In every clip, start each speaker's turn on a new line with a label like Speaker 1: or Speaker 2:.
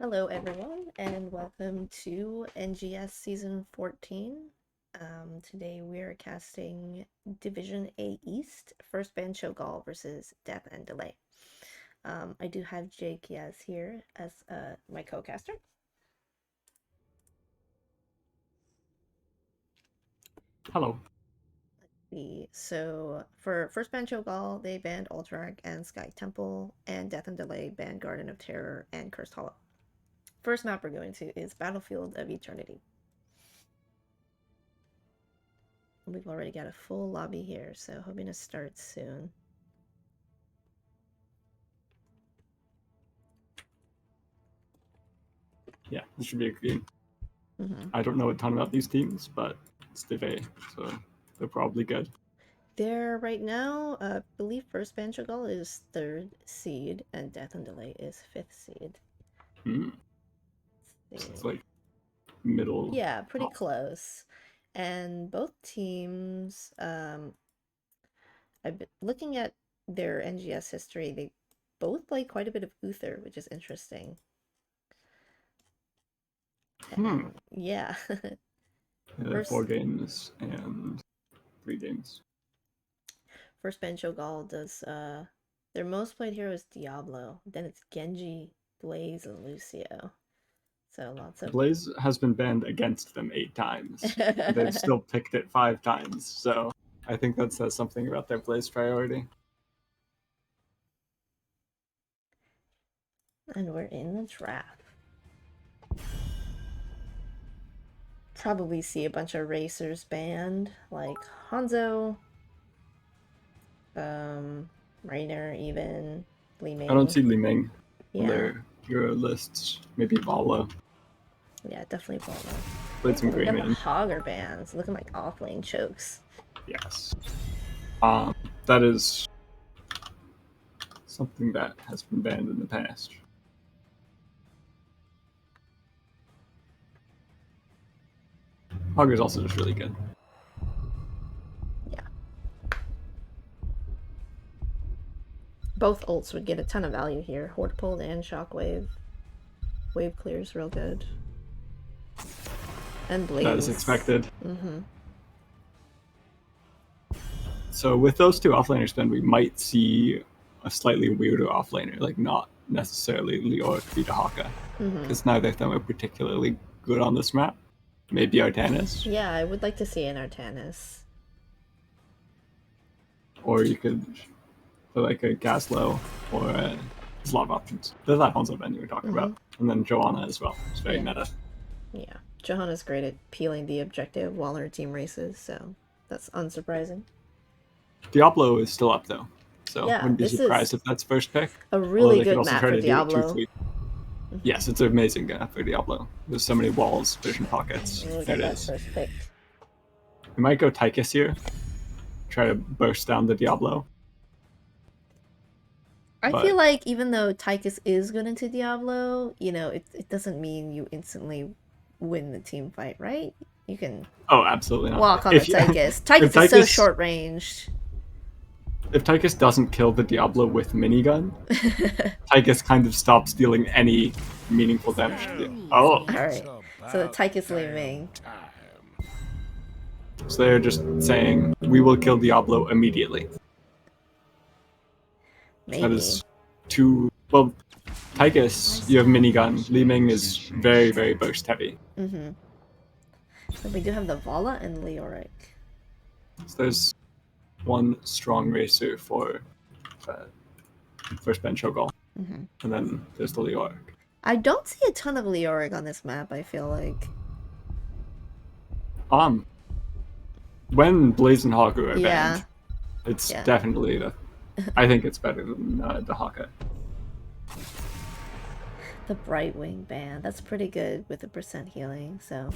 Speaker 1: Hello, everyone, and welcome to NGS Season 14. Today we are casting Division A-East, first Ban Cho'gall versus Death and Delay. I do have Jakeyaz here as my co-caster.
Speaker 2: Hello.
Speaker 1: So for first Ban Cho'gall, they banned Ultrak and Sky Temple, and Death and Delay banned Garden of Terror and Cursed Hollow. First map we're going to is Battlefield of Eternity. We've already got a full lobby here, so hoping to start soon.
Speaker 2: Yeah, this should be a good game.
Speaker 1: Mm-hmm.
Speaker 2: I don't know a ton about these teams, but it's Div A, so they're probably good.
Speaker 1: There right now, I believe first Ban Cho'gall is 3rd seed and Death and Delay is 5th seed.
Speaker 2: It's like middle.
Speaker 1: Yeah, pretty close. And both teams, I've been looking at their NGS history, they both play quite a bit of Uther, which is interesting. Yeah.
Speaker 2: 4 games and 3 games.
Speaker 1: First Ban Cho'gall does, their most played hero is Diablo. Then it's Genji, Blaze, and Lucio. So lots of...
Speaker 2: Blaze has been banned against them 8 times. They've still picked it 5 times, so I think that says something about their Blaze priority.
Speaker 1: And we're in the draft. Probably see a bunch of racers banned, like Hanzo, Rainer, even Li Ming.
Speaker 2: I don't see Li Ming on their hero lists. Maybe Vala.
Speaker 1: Yeah, definitely Vala.
Speaker 2: Played some great
Speaker 1: main. Hogger bans, looking like off-lane chokes.
Speaker 2: Yes. That is something that has been banned in the past. Hogger's also just really good.
Speaker 1: Yeah. Both ults would get a ton of value here. Horde Pull and Shockwave. Wave clear's real good. And Blaze.
Speaker 2: That is expected.
Speaker 1: Mm-hmm.
Speaker 2: So with those two offlaners, then we might see a slightly weirder offlaner, like not necessarily Leoric Vita Haka, because neither of them are particularly good on this map. Maybe Artanis.
Speaker 1: Yeah, I would like to see an Artanis.
Speaker 2: Or you could put like a Gaslow, or there's a lot of options. There's that Hanzo Ben you were talking about, and then Johanna as well. It's very meta.
Speaker 1: Yeah, Johanna's great at peeling the objective while her team races, so that's unsurprising.
Speaker 2: Diablo is still up though, so wouldn't be surprised if that's first pick.
Speaker 1: A really good map for Diablo.
Speaker 2: Yes, it's an amazing map for Diablo. There's so many walls, vision pockets. There it is.
Speaker 1: First pick.
Speaker 2: We might go Tychus here. Try to burst down the Diablo.
Speaker 1: I feel like even though Tychus is good into Diablo, you know, it doesn't mean you instantly win the team fight, right? You can
Speaker 2: absolutely not.
Speaker 1: Walk on the Tychus. Tychus is so short ranged.
Speaker 2: If Tychus doesn't kill the Diablo with minigun, Tychus kind of stops dealing any meaningful damage to the...
Speaker 1: Alright. So the Tychus Li Ming.
Speaker 2: So they're just saying, we will kill Diablo immediately.
Speaker 1: Maybe.
Speaker 2: That is too... Well, Tychus, you have minigun. Li Ming is very, very burst heavy.
Speaker 1: So we do have the Vala and Leoric.
Speaker 2: So there's one strong racer for first Ban Cho'gall. And then there's the Leoric.
Speaker 1: I don't see a ton of Leoric on this map, I feel like.
Speaker 2: When Blaze and Hawker are banned, it's definitely the... I think it's better than the Haka.
Speaker 1: The Brightwing ban, that's pretty good with the percent healing, so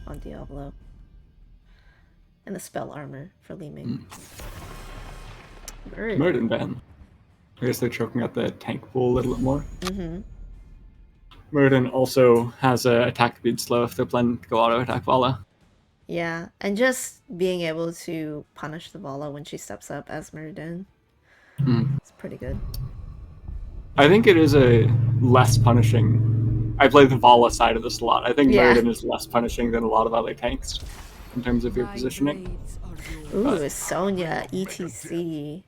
Speaker 1: on Diablo. And the spell armor for Li Ming.
Speaker 2: Murden ban. I guess they're choking out the tank pool a little bit more. Murden also has an attack speed slow if they're planning to go auto attack Vala.
Speaker 1: Yeah, and just being able to punish the Vala when she steps up as Murden. It's pretty good.
Speaker 2: I think it is a less punishing I play the Vala side of this a lot. I think
Speaker 1: Yeah.
Speaker 2: Muradin is less punishing than a lot of other tanks in terms of your positioning.
Speaker 1: Ooh, Sonya, ETC.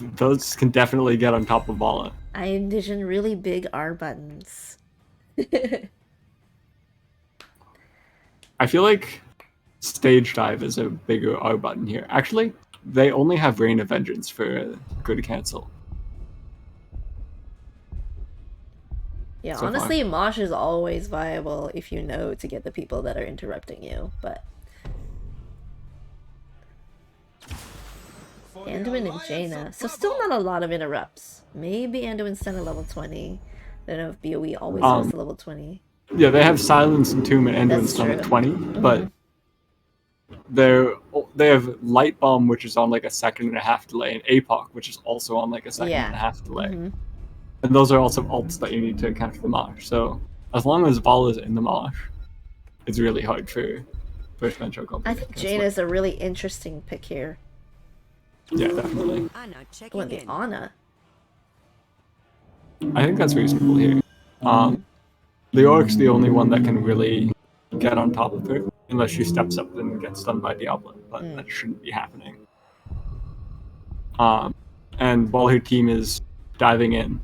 Speaker 2: Those can definitely get on top of Vala.
Speaker 1: I envision really big R buttons.
Speaker 2: I feel like Stage Dive is a bigger R button here. Actually, they only have Rain of Vengeance for good cancel.
Speaker 1: Yeah,
Speaker 2: So
Speaker 1: honestly, Mosh is always viable if you know to get the people that are interrupting you, but... Anduin and Jaina. So still not a lot of interrupts. Maybe Anduin's done a level 20. I don't know if BOE always goes to level 20.
Speaker 2: Yeah, they have Silence and Tomb and Anduin's done at 20, but they have Light Bomb, which is on like a 1.5 delay, and APOC, which is also on like a 1.5 delay. And those are also ults that you need to counter the Mosh. So as long as Vala is in the Mosh, it's really hard for Ban Cho'gall.
Speaker 1: I think Jaina is a really interesting pick here.
Speaker 2: Yeah, definitely.
Speaker 1: Oh, and the Ana.
Speaker 2: I think that's reasonable here. Leoric's the only one that can really get on top of her, unless she steps up and gets done by Diablo, but that shouldn't be happening. And while her team is diving in,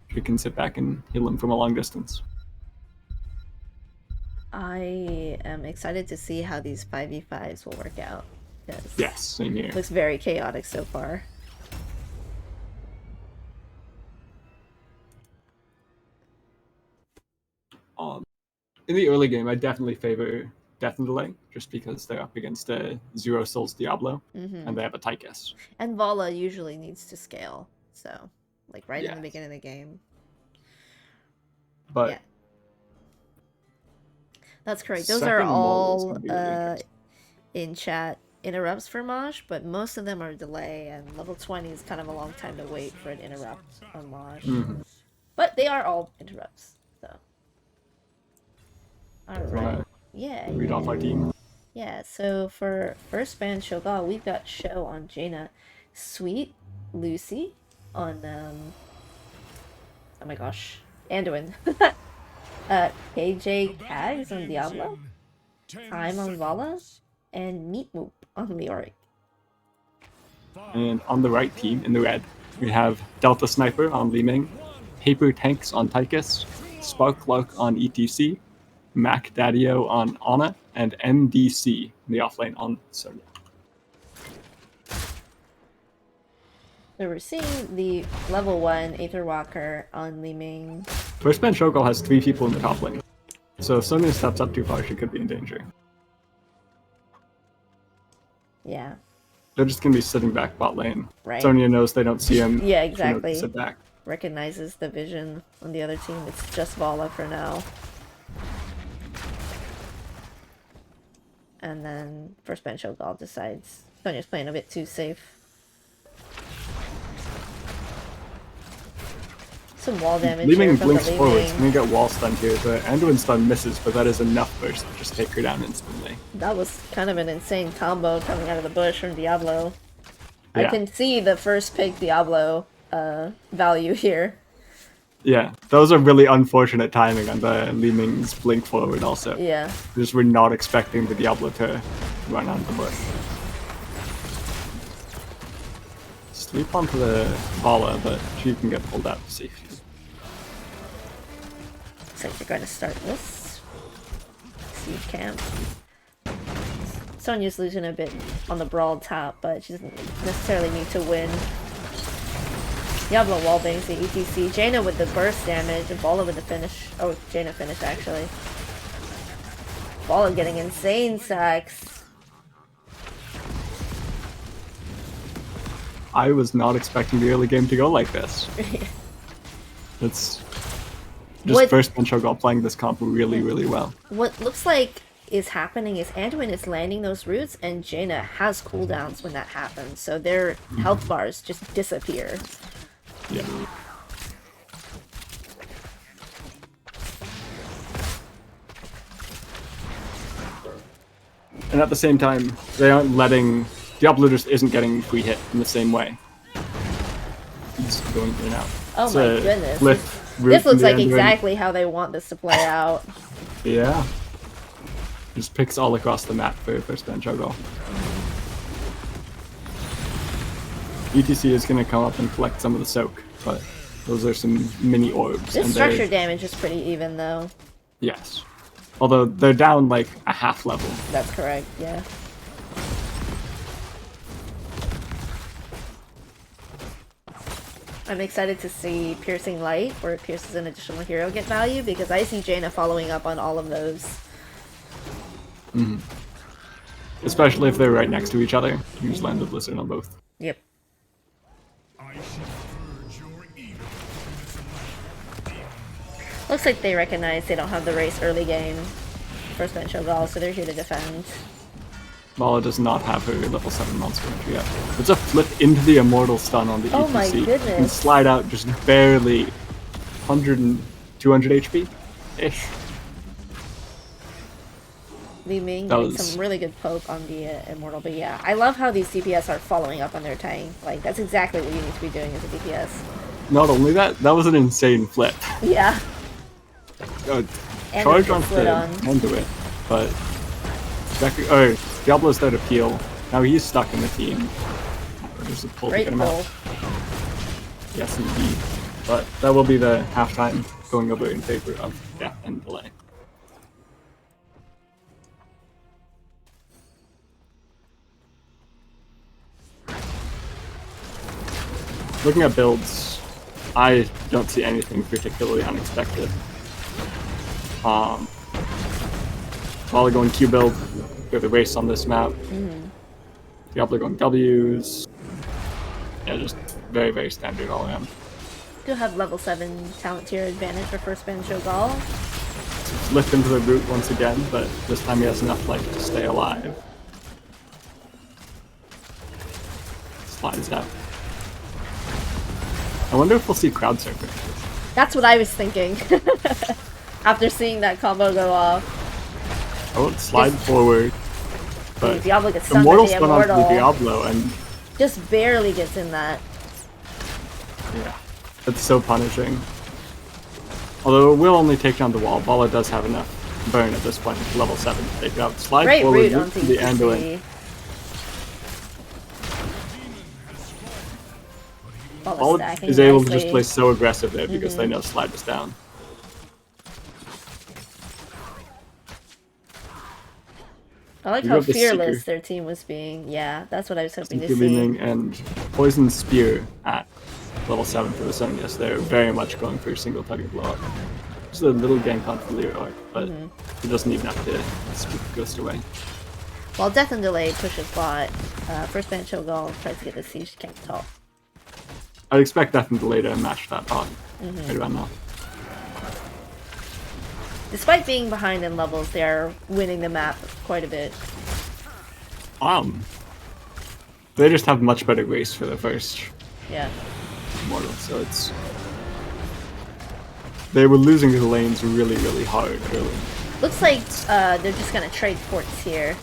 Speaker 2: she can sit back and heal him from a long distance.
Speaker 1: I am excited to see how these 5v5s will work out.
Speaker 2: Yes, same here.
Speaker 1: It looks very chaotic so far.
Speaker 2: In the early game, I definitely favor Death and Delay, just because they're up against a Zero Souls Diablo, and they have a Tychus.
Speaker 1: And Vala usually needs to scale, so, like, right in the beginning of the game.
Speaker 2: But
Speaker 1: yeah. That's correct. Those are all in chat interrupts for Mosh, but most of them are delay, and level 20 is kind of a long time to wait for an interrupt on Mosh. But they are all interrupts, so. Alright. Yeah.
Speaker 2: Read off our team.
Speaker 1: Yeah, so for first Ban Cho'gall, we've got Show on Jaina, Sweet Lucy on oh my gosh, Anduin. Jakeyaz on Diablo, Time on Vala, and Meat Moop on Leoric.
Speaker 2: And on the right team, in the red, we have Delta Sniper on Li Ming, Paper Tanks on Tychus, Sparklark on ETC, Mac Daddio on Ana, and NDC in the offlane on Sonya.
Speaker 1: So we're seeing the level 1 Aether Walker on Li Ming.
Speaker 2: First Ban Cho'gall has 3 people in the top lane, so if Sonya steps up too far, she could be in danger.
Speaker 1: Yeah.
Speaker 2: They're just going to be sitting back bot lane.
Speaker 1: Right.
Speaker 2: Sonya knows they don't see him.
Speaker 1: Yeah, exactly.
Speaker 2: Sit back.
Speaker 1: Recognizes the vision on the other team. It's just Vala for now. And then first Ban Cho'gall decides Sonya's playing a bit too safe. Some wall damage.
Speaker 2: Li Ming
Speaker 1: here from
Speaker 2: blinks
Speaker 1: the
Speaker 2: forwards. We get wall stun here. The Anduin stun misses, but that is enough burst to just take her down instantly.
Speaker 1: That was kind of an insane combo coming out of the bush from Diablo.
Speaker 2: Yeah.
Speaker 1: I can see the first pick Diablo value here.
Speaker 2: Yeah, those are really unfortunate timing on the Li Ming's blink forward also.
Speaker 1: Yeah.
Speaker 2: Just we're not expecting the Diablo to run out of the bush. Sleep onto the Vala, but she can get pulled out to safety.
Speaker 1: Looks like they're going to start this. Siege camp. Sonya's losing a bit on the brawl top, but she doesn't necessarily need to win. Diablo wallbangs the ETC. Jaina with the burst damage, and Vala with the finish. Oh, Jaina finished actually. Vala getting insane sacks.
Speaker 2: I was not expecting the early game to go like this. It's just first Ban Cho'gall playing this comp really, really well.
Speaker 1: What looks like is happening is Anduin is landing those roots, and Jaina has cooldowns when that happens, so their health bars just disappear.
Speaker 2: Yeah. And at the same time, they aren't letting... Diablo just isn't getting free hit in the same way. He's going in and out.
Speaker 1: Oh my goodness.
Speaker 2: root
Speaker 1: This
Speaker 2: from
Speaker 1: looks
Speaker 2: the
Speaker 1: like
Speaker 2: Anduin.
Speaker 1: exactly how they want this to play out.
Speaker 2: Yeah. Just picks all across the map for first Ban Cho'gall. ETC is going to come up and collect some of the soak, but those are some mini orbs.
Speaker 1: This
Speaker 2: and
Speaker 1: structure damage is pretty even, though.
Speaker 2: Yes. Although they're down like a half level.
Speaker 1: That's correct, yeah. I'm excited to see Piercing Light, where it pierces an additional hero, get value, because I see Jaina following up on all of those.
Speaker 2: Mm-hmm. Especially if they're right next to each other. You just land the Blizzard on both.
Speaker 1: Yep. Looks like they recognize they don't have the race early game. First Ban Cho'gall, so they're here to defend.
Speaker 2: Mala does not have her level 7 monster entry yet. It's a flip into the immortal stun on the
Speaker 1: Oh
Speaker 2: ETC.
Speaker 1: my goodness.
Speaker 2: And slide out just barely 100 and 200 HP-ish.
Speaker 1: Li Ming getting some really good poke on the immortal, but yeah. I love how these DPS are following up on their tank. Like, that's exactly what you need to be doing as a DPS.
Speaker 2: Not only that, that was an insane flip.
Speaker 1: Yeah.
Speaker 2: Charge on Fib and do it, but Diablo's there to peel. Now he's stuck in the team. There's a pull to get him out. Yes, indeed. But that will be the halftime going over in favor of Death and Delay. Looking at builds, I don't see anything particularly unexpected. Volley going Q build, we have a race on this map. Diablo going W's. Yeah, just very, very standard all around.
Speaker 1: Do have level 7 talent tier advantage for first Ban Cho'gall.
Speaker 2: Lift into the root once again, but this time he has enough life to stay alive. Slides out. I wonder if we'll see crowd surfer.
Speaker 1: That's what I was thinking. After seeing that combo go off.
Speaker 2: Oh, slide forward. But
Speaker 1: Diablo gets stunned
Speaker 2: Immortal
Speaker 1: by the
Speaker 2: spun onto
Speaker 1: Immortal.
Speaker 2: the Diablo and
Speaker 1: just barely gets in that.
Speaker 2: Yeah, that's so punishing. Although it will only take down the wall, Bala does have enough burn at this point, level 7 to take it out. Slide
Speaker 1: Great
Speaker 2: forward,
Speaker 1: root
Speaker 2: root
Speaker 1: onto
Speaker 2: to the Anduin. Bala is able to just play so aggressive there because they know slide is down.
Speaker 1: I like how fearless their team was being. Yeah, that's what I was hoping to see.
Speaker 2: And Poison Spear at level 7 for the Sun. Yes, they're very much going for a single target blow up. Just a little gank on for Leroy, but he doesn't even have to speak Ghost away.
Speaker 1: While Death and Delay pushes bot, first Ban Cho'gall tries to get the siege tank top.
Speaker 2: I'd expect Death and Delay to match that bot right about now.
Speaker 1: Despite being behind in levels, they are winning the map quite a bit.
Speaker 2: They just have much better race for the first Immortal, so it's... They were losing the lanes really, really hard early.
Speaker 1: Looks like they're just gonna trade forts here.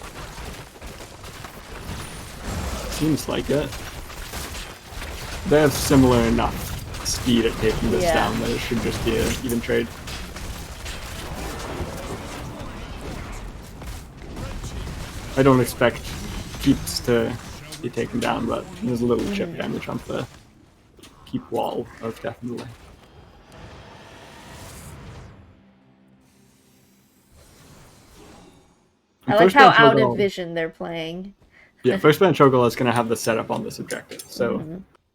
Speaker 2: Seems like it. They have similar enough speed at taking this down that it should just be an even trade. I don't expect keeps to be taken down, but there's a little chip damage on the keep wall of Death and Delay.
Speaker 1: I like how out of vision they're playing.
Speaker 2: Yeah, first Ban Cho'gall is going to have the setup on this objective, so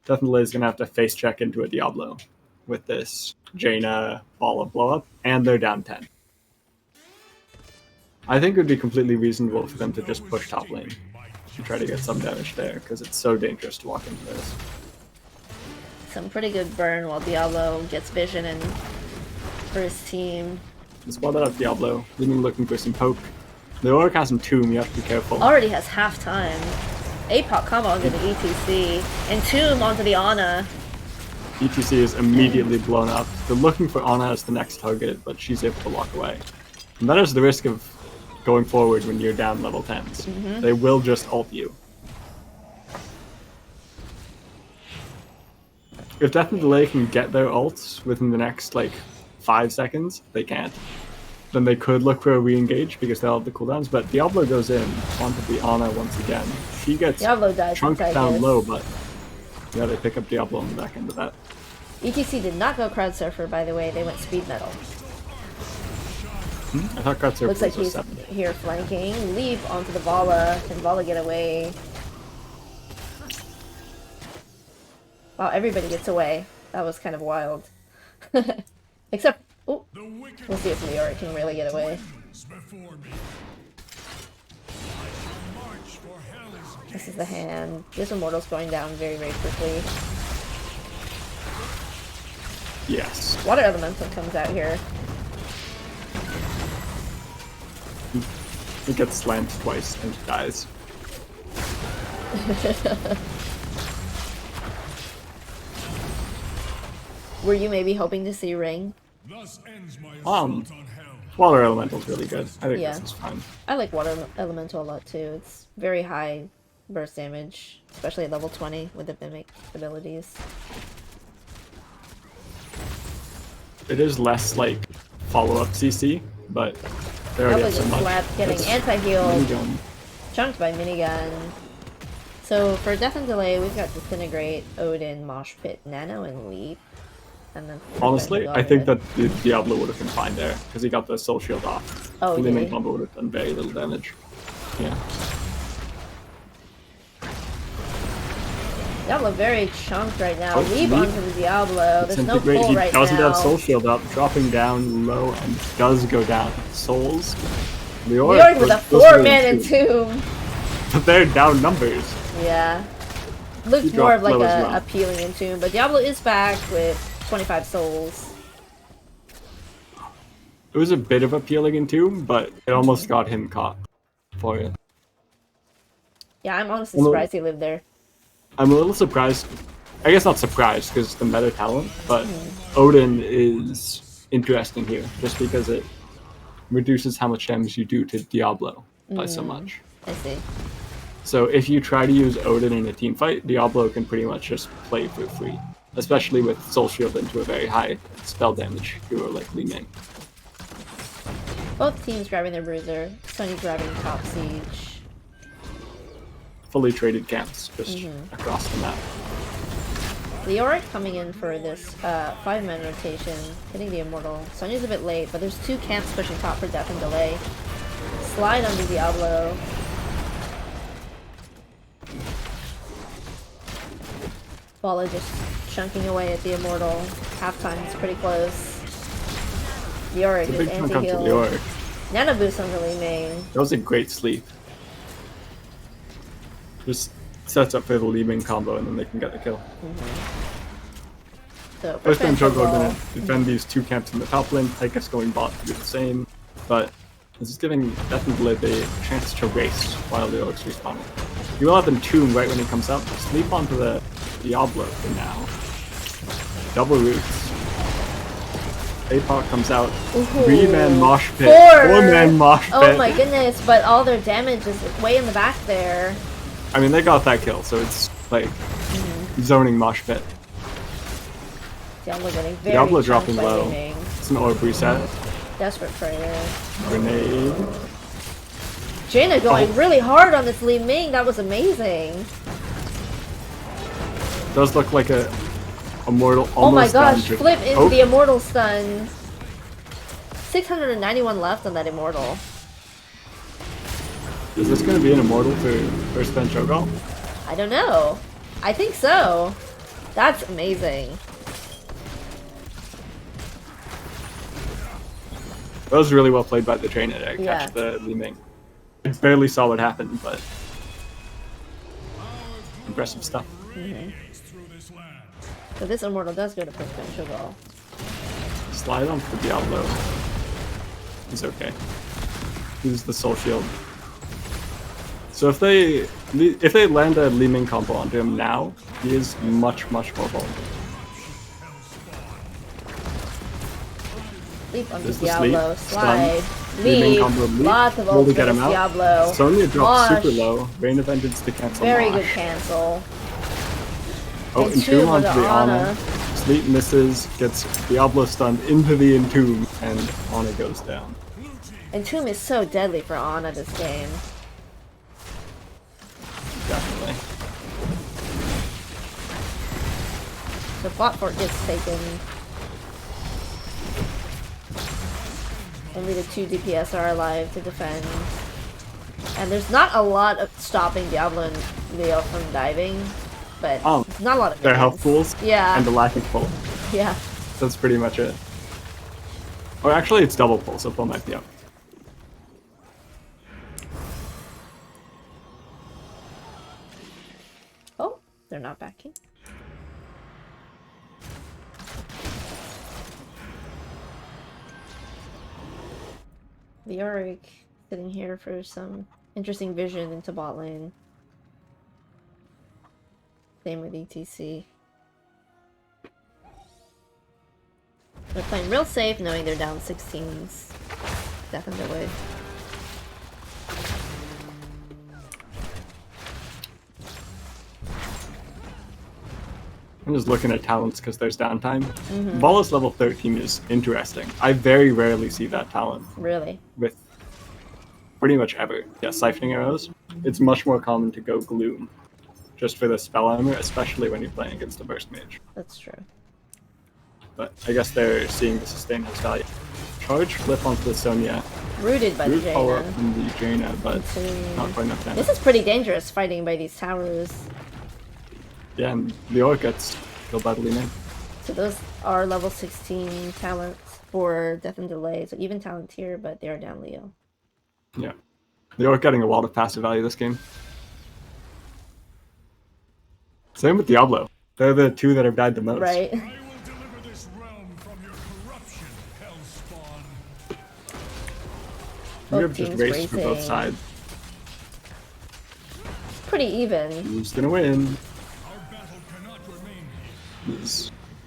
Speaker 2: Death and Delay is going to have to face check into a Diablo with this Jaina ball of blow up, and they're down 10. I think it would be completely reasonable for them to just push top lane and try to get some damage there, because it's so dangerous to walk into this.
Speaker 1: Some pretty good burn while Diablo gets vision and for his team.
Speaker 2: Spot that up Diablo, leaving looking for some poke. The Orc has some Tomb, you have to be careful.
Speaker 1: Already has half time. APOC combo onto the ETC, and Tomb onto the Ana.
Speaker 2: ETC is immediately blown up. They're looking for Ana as the next target, but she's able to walk away. And that is the risk of going forward when you're down level 10s. They will just ult you. if Death and Delay can get their ults within the next like 5 seconds, they can't. Then they could look for a re-engage because they'll have the cooldowns. But Diablo goes in onto the Ana once again. She gets chunked down low, but yeah, they pick up Diablo on the back end of that.
Speaker 1: ETC did not go Crowd Surfer, by the way. They went Speed Metal.
Speaker 2: I thought Crowd Surfer
Speaker 1: looks like
Speaker 2: was
Speaker 1: he's here flanking. Leap onto the Vala. Can Vala get away? Wow, everybody gets away. That was kind of wild. Except, oh, we'll see if Leoric can really get away. This is the hand. This Immortal's going down very, very quickly.
Speaker 2: Yes.
Speaker 1: Water Elemental comes out here.
Speaker 2: He gets slammed twice and dies.
Speaker 1: Were you maybe hoping to see Ring?
Speaker 2: Water Elemental's really good. I think this is fine.
Speaker 1: I like Water Elemental a lot too. It's very high burst damage, especially at level 20 with the Mimic abilities.
Speaker 2: It is less like follow-up CC, but they already have so much.
Speaker 1: Getting anti-heal, chunked by minigun. So for Death and Delay, we've got Disintegrate, Odin, Mosh Pit, Nano, and Leap. And then
Speaker 2: honestly, I think that the Diablo would have been fine there because he got the soul shield off.
Speaker 1: Oh,
Speaker 2: the Leaping combo would have done very little damage. Yeah.
Speaker 1: Diablo very chunked right now. Leap onto the Diablo. There's no pull right now.
Speaker 2: He doesn't have soul shield up, dropping down low and does go down. Souls.
Speaker 1: Leoric with a 4-man Tomb.
Speaker 2: But they're down numbers.
Speaker 1: Yeah. Looks more of like a appealing Entomb, but Diablo is back with 25 souls.
Speaker 2: It was a bit of appealing Entomb, but it almost got him caught for it.
Speaker 1: Yeah, I'm honestly surprised he lived there.
Speaker 2: I'm a little surprised. I guess not surprised because the meta talent, but Odin is interesting here just because it reduces how much damage you do to Diablo by so much.
Speaker 1: I see.
Speaker 2: So if you try to use Odin in a team fight, Diablo can pretty much just play for free, especially with Soul Shield into a very high spell damage hero like Li Ming.
Speaker 1: Both teams grabbing their Bruiser. Sony grabbing Top Siege.
Speaker 2: Fully traded camps just across the map.
Speaker 1: Leoric coming in for this 5-man rotation, hitting the Immortal. Sonya's a bit late, but there's 2 camps pushing top for Death and Delay. Slide onto Diablo. Bala just chunking away at the Immortal. Halftime is pretty close. Leoric is anti-heal. Nano boost on the Li Ming.
Speaker 2: That was a great sleep. Just sets up for the Li Ming combo and then they can get the kill.
Speaker 1: So
Speaker 2: first Ban Cho'gall gonna defend these 2 camps in the top lane. Tychus going bot to do the same, but this is giving Death and Delay a chance to race while Leoric's respawning. You will have Entomb right when he comes out. Sleep onto the Diablo for now. Double roots. APOC comes out. 3-man mosh pit. 4-man mosh pit.
Speaker 1: Oh my goodness, but all their damage is way in the back there.
Speaker 2: I mean, they got that kill, so it's like zoning mosh pit.
Speaker 1: Diablo getting very
Speaker 2: Diablo dropping low.
Speaker 1: Gaming.
Speaker 2: It's an orb reset.
Speaker 1: Desperate prayer.
Speaker 2: Grenade.
Speaker 1: Jaina going really hard on this Li Ming. That was amazing.
Speaker 2: Does look like a Immortal almost.
Speaker 1: Oh my gosh! Flip into the Immortal stun. 691 left on that Immortal.
Speaker 2: Is this going to be an Immortal for first Ban Cho'gall?
Speaker 1: I don't know. I think so. That's amazing.
Speaker 2: That was really well played by the trainer to catch the Li Ming. I barely saw what happened, but impressive stuff.
Speaker 1: So this Immortal does go to first Ban Cho'gall.
Speaker 2: Slide onto the Diablo. He's okay. Use the Soul Shield. So if they land a Li Ming combo onto him now, he is much more vulnerable.
Speaker 1: Leap onto Diablo, slide,
Speaker 2: leap,
Speaker 1: lots of ults
Speaker 2: get him out.
Speaker 1: Diablo.
Speaker 2: Sonya drops super low, Rain of Vengeance to cancel
Speaker 1: Very
Speaker 2: Mosh.
Speaker 1: good cancel.
Speaker 2: Oh, Entomb onto the Ana. Sleep misses, gets Diablo stunned into the Entomb, and Ana goes down.
Speaker 1: Entomb is so deadly for Ana this game.
Speaker 2: Definitely.
Speaker 1: The bot fort gets taken. Only the 2 DPS are alive to defend. And there's not a lot of stopping Diablo and Leo from diving, but not a lot of
Speaker 2: their
Speaker 1: minions.
Speaker 2: health pools,
Speaker 1: yeah,
Speaker 2: and the lack of pull.
Speaker 1: Yeah.
Speaker 2: That's pretty much it. Or actually, it's double pull, so pull might be up.
Speaker 1: Oh, they're not backing. Leoric sitting here for some interesting vision into bot lane. Same with ETC. They're playing real safe, knowing they're down 16s. Definitely.
Speaker 2: I'm just looking at talents because there's downtime. Valla's level 13 is interesting. I very rarely see that talent.
Speaker 1: Really?
Speaker 2: With pretty much ever. Yeah, siphoning arrows. It's much more common to go Gloom. Just for the spell armor, especially when you're playing against a burst mage.
Speaker 1: That's true.
Speaker 2: But I guess they're seeing the sustain his value. Charge flip onto the Sonya.
Speaker 1: Rooted by the
Speaker 2: Power
Speaker 1: Jaina.
Speaker 2: from the Jaina, but not quite enough damage.
Speaker 1: This is pretty dangerous, fighting by these towers.
Speaker 2: Yeah, and the orc gets killed by the Lina.
Speaker 1: So those are level 16 talents for Death and Delay. So even talent tier, but they are down Leo.
Speaker 2: Yeah. The orc getting a lot of passive value this game. Same with Diablo. They're the two that have died the most.
Speaker 1: Right.
Speaker 2: We have just raced for both sides.
Speaker 1: Pretty even.
Speaker 2: Who's gonna win?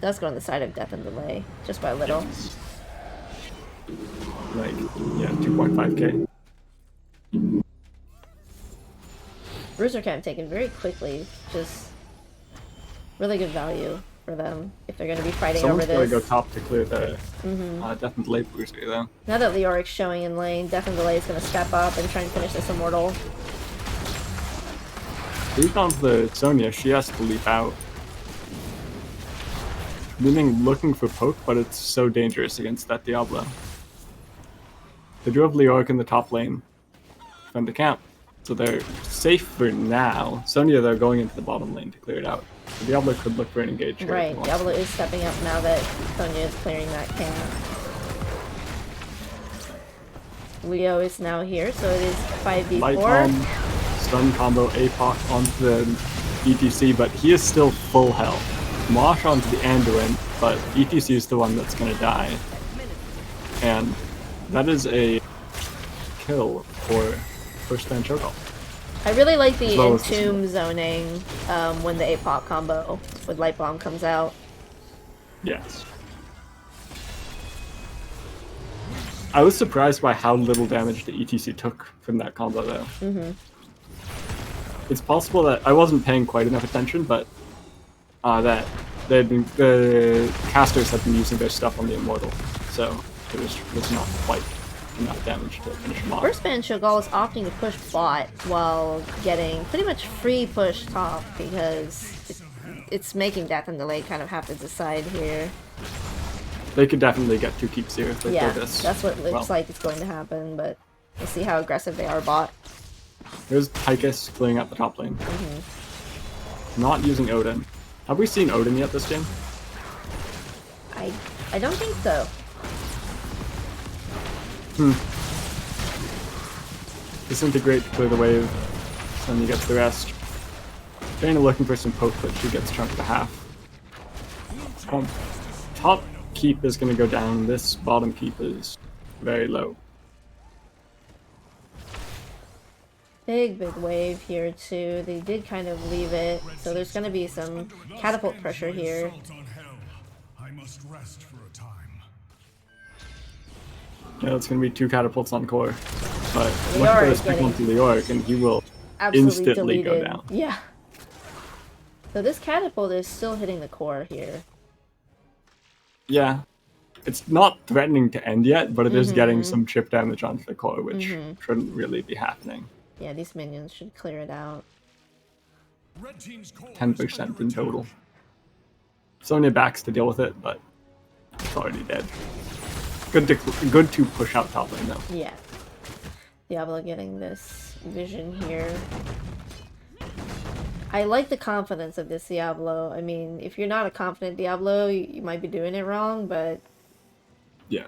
Speaker 1: Does go on the side of Death and Delay, just by a little.
Speaker 2: Like, yeah, 2.5k.
Speaker 1: Bruiser camp taken very quickly, just really good value for them if they're going to be fighting over this.
Speaker 2: Someone's gotta go top to clear the Death and Delay Bruiser, though.
Speaker 1: Now that Leoric's showing in lane, Death and Delay is going to step up and try and finish this Immortal.
Speaker 2: Leap onto the Sonya, she has to leap out. Leaning looking for poke, but it's so dangerous against that Diablo. They do have Leoric in the top lane from the camp, so they're safe for now. Sonya, they're going into the bottom lane to clear it out. So Diablo could look for an engage here.
Speaker 1: Right, Diablo is stepping up now that Sonya is clearing that camp. Leo is now here, so it is 5v4.
Speaker 2: Light bomb, stun combo, APOC onto the ETC, but he is still full health. Mosh onto the Anduin, but ETC is the one that's going to die. And that is a kill for first Ban Cho'gall.
Speaker 1: I really like the Entomb zoning when the APOC combo with Light Bomb comes out.
Speaker 2: Yes. I was surprised by how little damage the ETC took from that combo, though. It's possible that I wasn't paying quite enough attention, but that the casters had been using their stuff on the Immortal, so it was not quite enough damage to finish him off.
Speaker 1: First Ban Cho'Gall is opting to push bot while getting pretty much free push top because it's making Death and Delay kind of have to decide here.
Speaker 2: They could definitely get 2 keeps here if they play this.
Speaker 1: That's what looks like it's going to happen, but we'll see how aggressive they are bot.
Speaker 2: There's Tychus clearing out the top lane. Not using Odin. Have we seen Odin yet this game?
Speaker 1: I don't think so.
Speaker 2: Disintegrate to clear the wave. Sonya gets the rest. Jaina looking for some poke, but she gets chunked to half. Top keep is going to go down. This bottom keep is very low.
Speaker 1: Big wave here too. They did kind of leave it, so there's going to be some catapult pressure here.
Speaker 2: Yeah, it's going to be 2 catapults on core. But look for this pick one to Leoric, and he will instantly go down.
Speaker 1: Yeah. So this catapult is still hitting the core here.
Speaker 2: Yeah, it's not threatening to end yet, but it is getting
Speaker 1: Mm-hmm.
Speaker 2: some chip damage onto the core, which
Speaker 1: Mm-hmm.
Speaker 2: shouldn't really be happening.
Speaker 1: Yeah, these minions should clear it out.
Speaker 3: Red team's core is
Speaker 2: 10%
Speaker 3: under
Speaker 2: in
Speaker 3: attack.
Speaker 2: total. Sonya backs to deal with it, but it's already dead. Good to push out top lane though.
Speaker 1: Yeah. Diablo getting this vision here. I like the confidence of this Diablo. I mean, if you're not a confident Diablo, you might be doing it wrong, but...
Speaker 2: Yeah.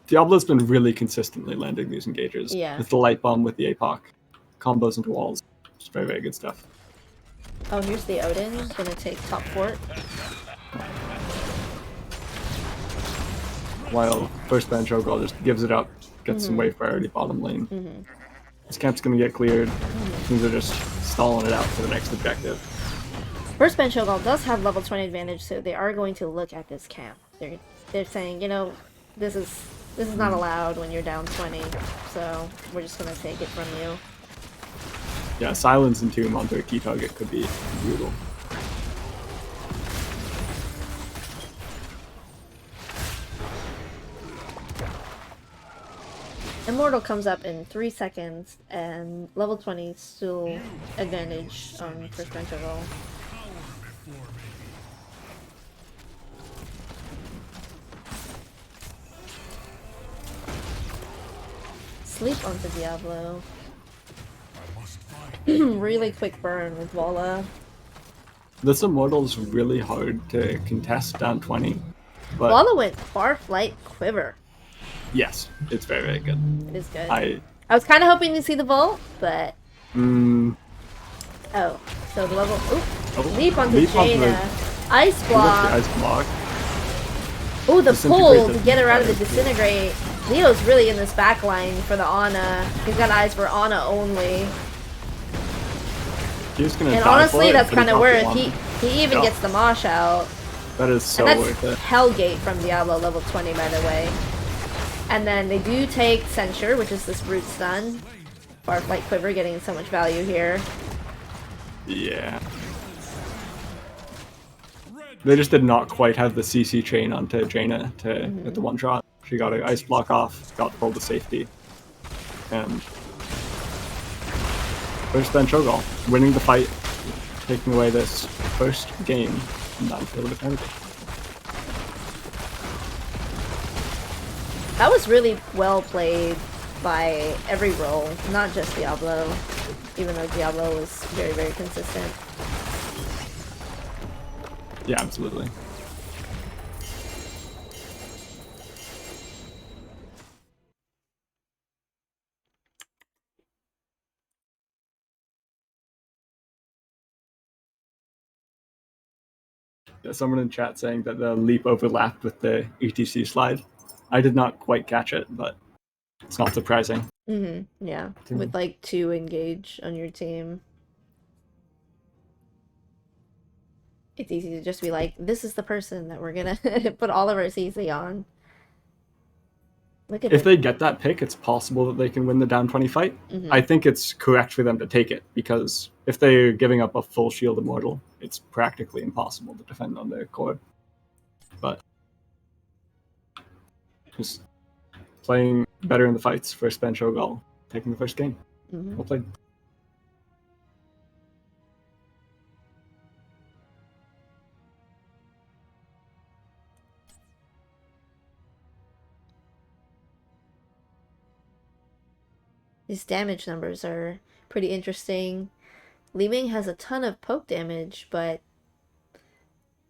Speaker 2: Diablo's been really consistently landing these engagers.
Speaker 1: Yeah.
Speaker 2: With the light bomb, with the APOC, combos into walls. It's very, very good stuff.
Speaker 1: Oh, here's the Odin. Gonna take top fort.
Speaker 2: While first Ban Cho'gall just gives it up, gets some wave priority bottom lane. This camp's gonna get cleared. Teams are just stalling it out for the next objective.
Speaker 1: First Ban Cho'gall does have level 20 advantage, so they are going to look at this camp. They're saying, you know, this is not allowed when you're down 20, so we're just gonna take it from you.
Speaker 2: Yeah, silence and tomb onto a key target could be brutal.
Speaker 1: Immortal comes up in 3 seconds, and level 20 still advantage on First Ban Cho'gall. Sleep onto Diablo. Really quick burn with Vola.
Speaker 2: This Immortal's really hard to contest down 20. But
Speaker 1: Vola went Farflight Quiver.
Speaker 2: yes, it's very, very good.
Speaker 1: It is good.
Speaker 2: I
Speaker 1: was kind of hoping to see the Volt, but...
Speaker 2: Mm,
Speaker 1: Oh, so the level... Oop!
Speaker 2: oh,
Speaker 1: Leap onto
Speaker 2: leap onto
Speaker 1: Jaina.
Speaker 2: the-
Speaker 1: Ice block.
Speaker 2: Ice block.
Speaker 1: Oh, the pull to
Speaker 2: Disintegrate
Speaker 1: get her out of the
Speaker 2: the-
Speaker 1: Disintegrate. Leo's really in this back line for the Ana. He's got eyes for Ana only.
Speaker 2: He's gonna
Speaker 1: And
Speaker 2: die
Speaker 1: honestly,
Speaker 2: for it,
Speaker 1: that's
Speaker 2: but
Speaker 1: kind of
Speaker 2: got the
Speaker 1: worth.
Speaker 2: one.
Speaker 1: He even
Speaker 2: Yeah.
Speaker 1: gets the Mosh out.
Speaker 2: That is so
Speaker 1: And
Speaker 2: worth
Speaker 1: that's
Speaker 2: it.
Speaker 1: Hellgate from Diablo level 20, by the way. And then they do take Censure, which is this root stun. Farflight Quiver getting so much value here.
Speaker 2: Yeah. They just did not quite have the CC chain onto Jaina to get the one shot. She got her ice block off, got the pull to safety. And first Ban Cho'gall, winning the fight, taking away this first game from Battlefield Eternity.
Speaker 1: That was really well played by every role, not just Diablo, even though Diablo was very, very consistent.
Speaker 2: Yeah, absolutely. Yeah, someone in chat saying that the leap overlapped with the ETC slide. I did not quite catch it, but it's not surprising.
Speaker 1: Yeah, with like 2 engage on your team. It's easy to just be like, this is the person that we're gonna put all of our CC on. Look at
Speaker 2: If
Speaker 1: it.
Speaker 2: they get that pick, it's possible that they can win the down 20 fight. I think it's correct for them to take it, because if they're giving up a full shield Immortal, it's practically impossible to defend on their core. But just playing better in the fights, first Ban Cho'gall, taking the first game. Well played.
Speaker 1: These damage numbers are pretty interesting. Li Ming has a ton of poke damage, but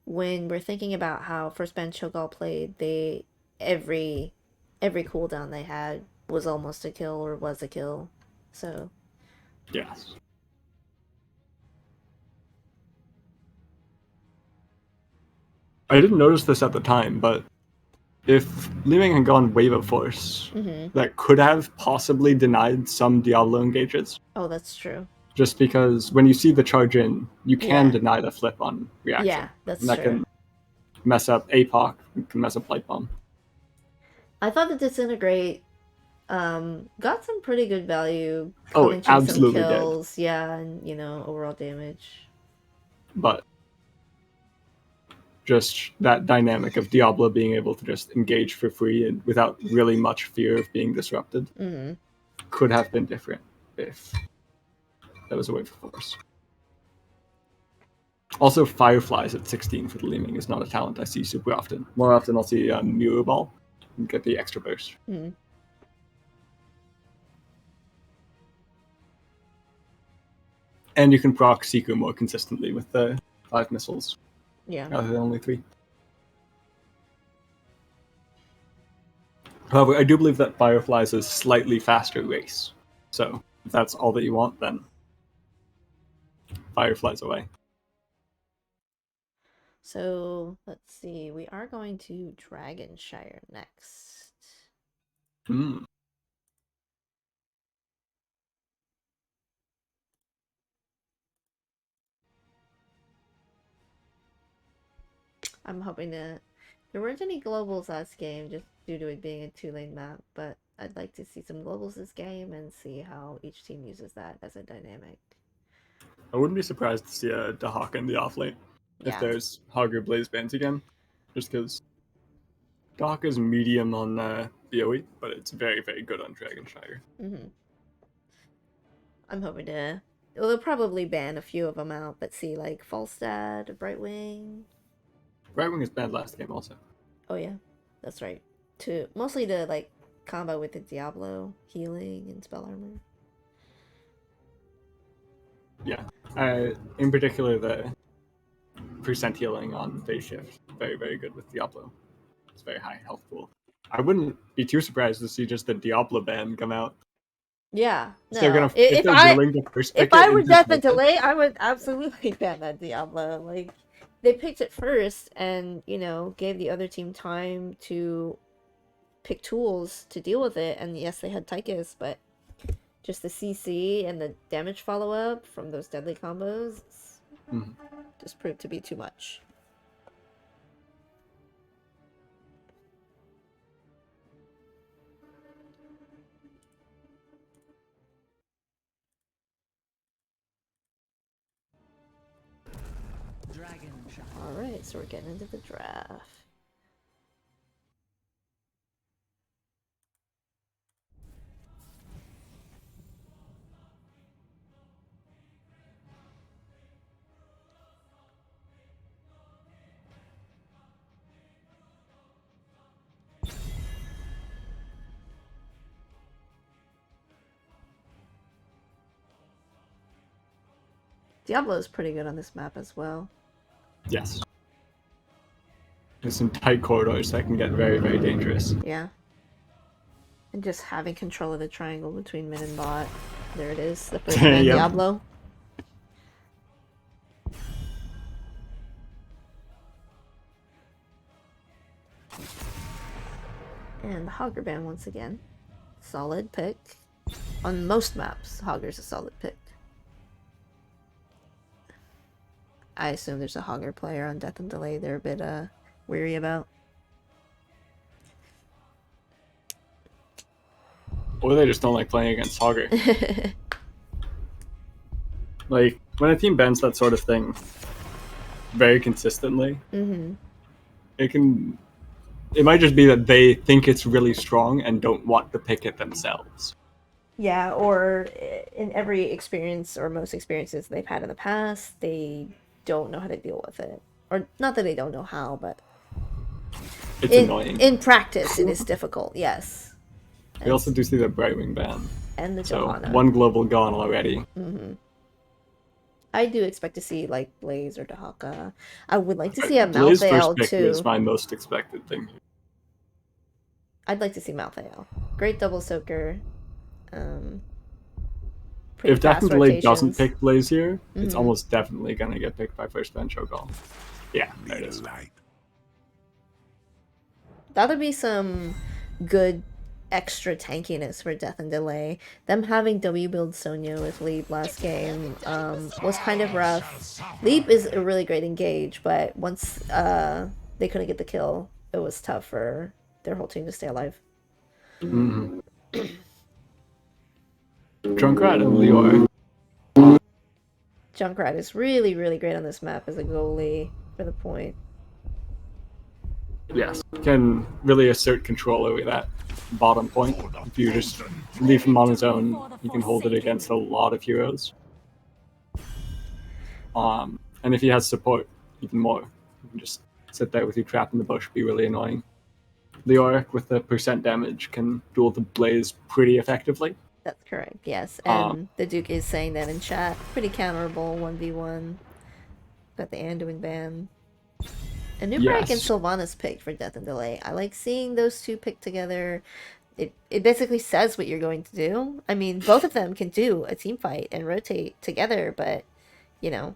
Speaker 1: when we're thinking about how first Ban Cho'gall played, every cooldown they had was almost a kill or was a kill. So
Speaker 2: Yes. I didn't notice this at the time, but if Li Ming had gone Wave of Force, that could have possibly denied some Diablo engages.
Speaker 1: oh, that's true.
Speaker 2: Just because when you see the charge in, you can
Speaker 1: Yeah.
Speaker 2: deny the flip on reaction.
Speaker 1: Yeah, that's
Speaker 2: and that
Speaker 1: true.
Speaker 2: can mess up APOC, can mess up Light Bomb.
Speaker 1: I thought the Disintegrate got some pretty good value.
Speaker 2: Oh,
Speaker 1: Covering
Speaker 2: it absolutely
Speaker 1: some
Speaker 2: did.
Speaker 1: kills, yeah, and overall damage.
Speaker 2: But just that dynamic of Diablo being able to just engage for free and without really much fear of being disrupted could have been different if that was a way for Force. Also, Fireflies at 16 for the Leeming is not a talent I see super often. More often I'll see Mirror Ball and get the extra burst. And you can proc Seeker more consistently with the 5 missiles.
Speaker 1: Yeah.
Speaker 2: Rather than only 3. However, I do believe that Fireflies is slightly faster race. So, if that's all that you want, then Fireflies away.
Speaker 1: So, let's see. We are going to Dragonshire next. I'm hoping to... There weren't any globals last game, just due to it being a 2-lane map, but I'd like to see some globals this game and see how each team uses that as a dynamic.
Speaker 2: I wouldn't be surprised to see a Dahaka in the offlane if there's Hogger Blaze bans again, just because Dahaka's medium on BOE, but it's very, very good on Dragonshire.
Speaker 1: I'm hoping to... Well, they'll probably ban a few of them out, but see, like, Falstad, Brightwing...
Speaker 2: Brightwing is banned last game also.
Speaker 1: Oh yeah, that's right. Mostly to, like, combo with the Diablo, healing, and spell armor.
Speaker 2: Yeah. In particular, the percent healing on phase shift. Very, very good with Diablo. It's very high health pool. I wouldn't be too surprised to see just the Diablo ban come out.
Speaker 1: Yeah, no.
Speaker 2: If
Speaker 1: I were Death and Delay, I would absolutely ban that Diablo. Like, they picked it first and, you know, gave the other team time to pick tools to deal with it. And yes, they had Tychus, but just the CC and the damage follow-up from those deadly combos just proved to be too much. Alright, so we're getting into the draft. Diablo is pretty good on this map as well.
Speaker 2: Yes. There's some tight corridors that can get very, very dangerous.
Speaker 1: Yeah. And just having control of the triangle between mid and bot. There it is, the first man Diablo. And the Hogger ban once again. Solid pick. On most maps, Hogger's a solid pick. I assume there's a Hogger player on Death and Delay they're a bit weary about.
Speaker 2: Or they just don't like playing against Hogger. Like, when a team bans that sort of thing very consistently, it might just be that they think it's really strong and don't want to pick it themselves.
Speaker 1: Yeah, or in every experience or most experiences they've had in the past, they don't know how to deal with it. Or not that they don't know how, but
Speaker 2: it's annoying.
Speaker 1: In practice, it is difficult, yes.
Speaker 2: We also do see the Brightwing ban.
Speaker 1: And the
Speaker 2: Johanna.
Speaker 1: So,
Speaker 2: one global gone already.
Speaker 1: I do expect to see, like, Blaze or Dahaka. I would like to see a
Speaker 2: Blaze
Speaker 1: Malthael,
Speaker 2: first pick
Speaker 1: too.
Speaker 2: is my most expected thing.
Speaker 1: I'd like to see Malthael. Great double soaker.
Speaker 2: If Death and Delay doesn't pick Blaze here, it's almost definitely going to get picked by first Ban Cho'Gall. Yeah, there it is.
Speaker 1: That would be some good extra tankiness for Death and Delay. Them having W build Sonya with Leap last game was kind of rough. Leap is a really great engage, but once they couldn't get the kill, it was tough for their whole team to stay alive.
Speaker 2: Junkrat and Leor.
Speaker 1: Junkrat is really, really great on this map as a goalie for the point.
Speaker 2: Yes, can really assert control over that bottom point. If you just leave him on his own, you can hold it against a lot of heroes. And if he has support, even more. You can just sit there with your trap in the bush, be really annoying. The Auric with the percent damage can duel the Blaze pretty effectively.
Speaker 1: That's correct, yes. And the Duke is saying that in chat. Pretty counterable 1v1. Got the Anduin ban. Anub'arak and
Speaker 2: Yes.
Speaker 1: Sylvanas picked for Death and Delay. I like seeing those two picked together. It basically says what you're going to do. I mean, both of them can do a team fight and rotate together, but, you know,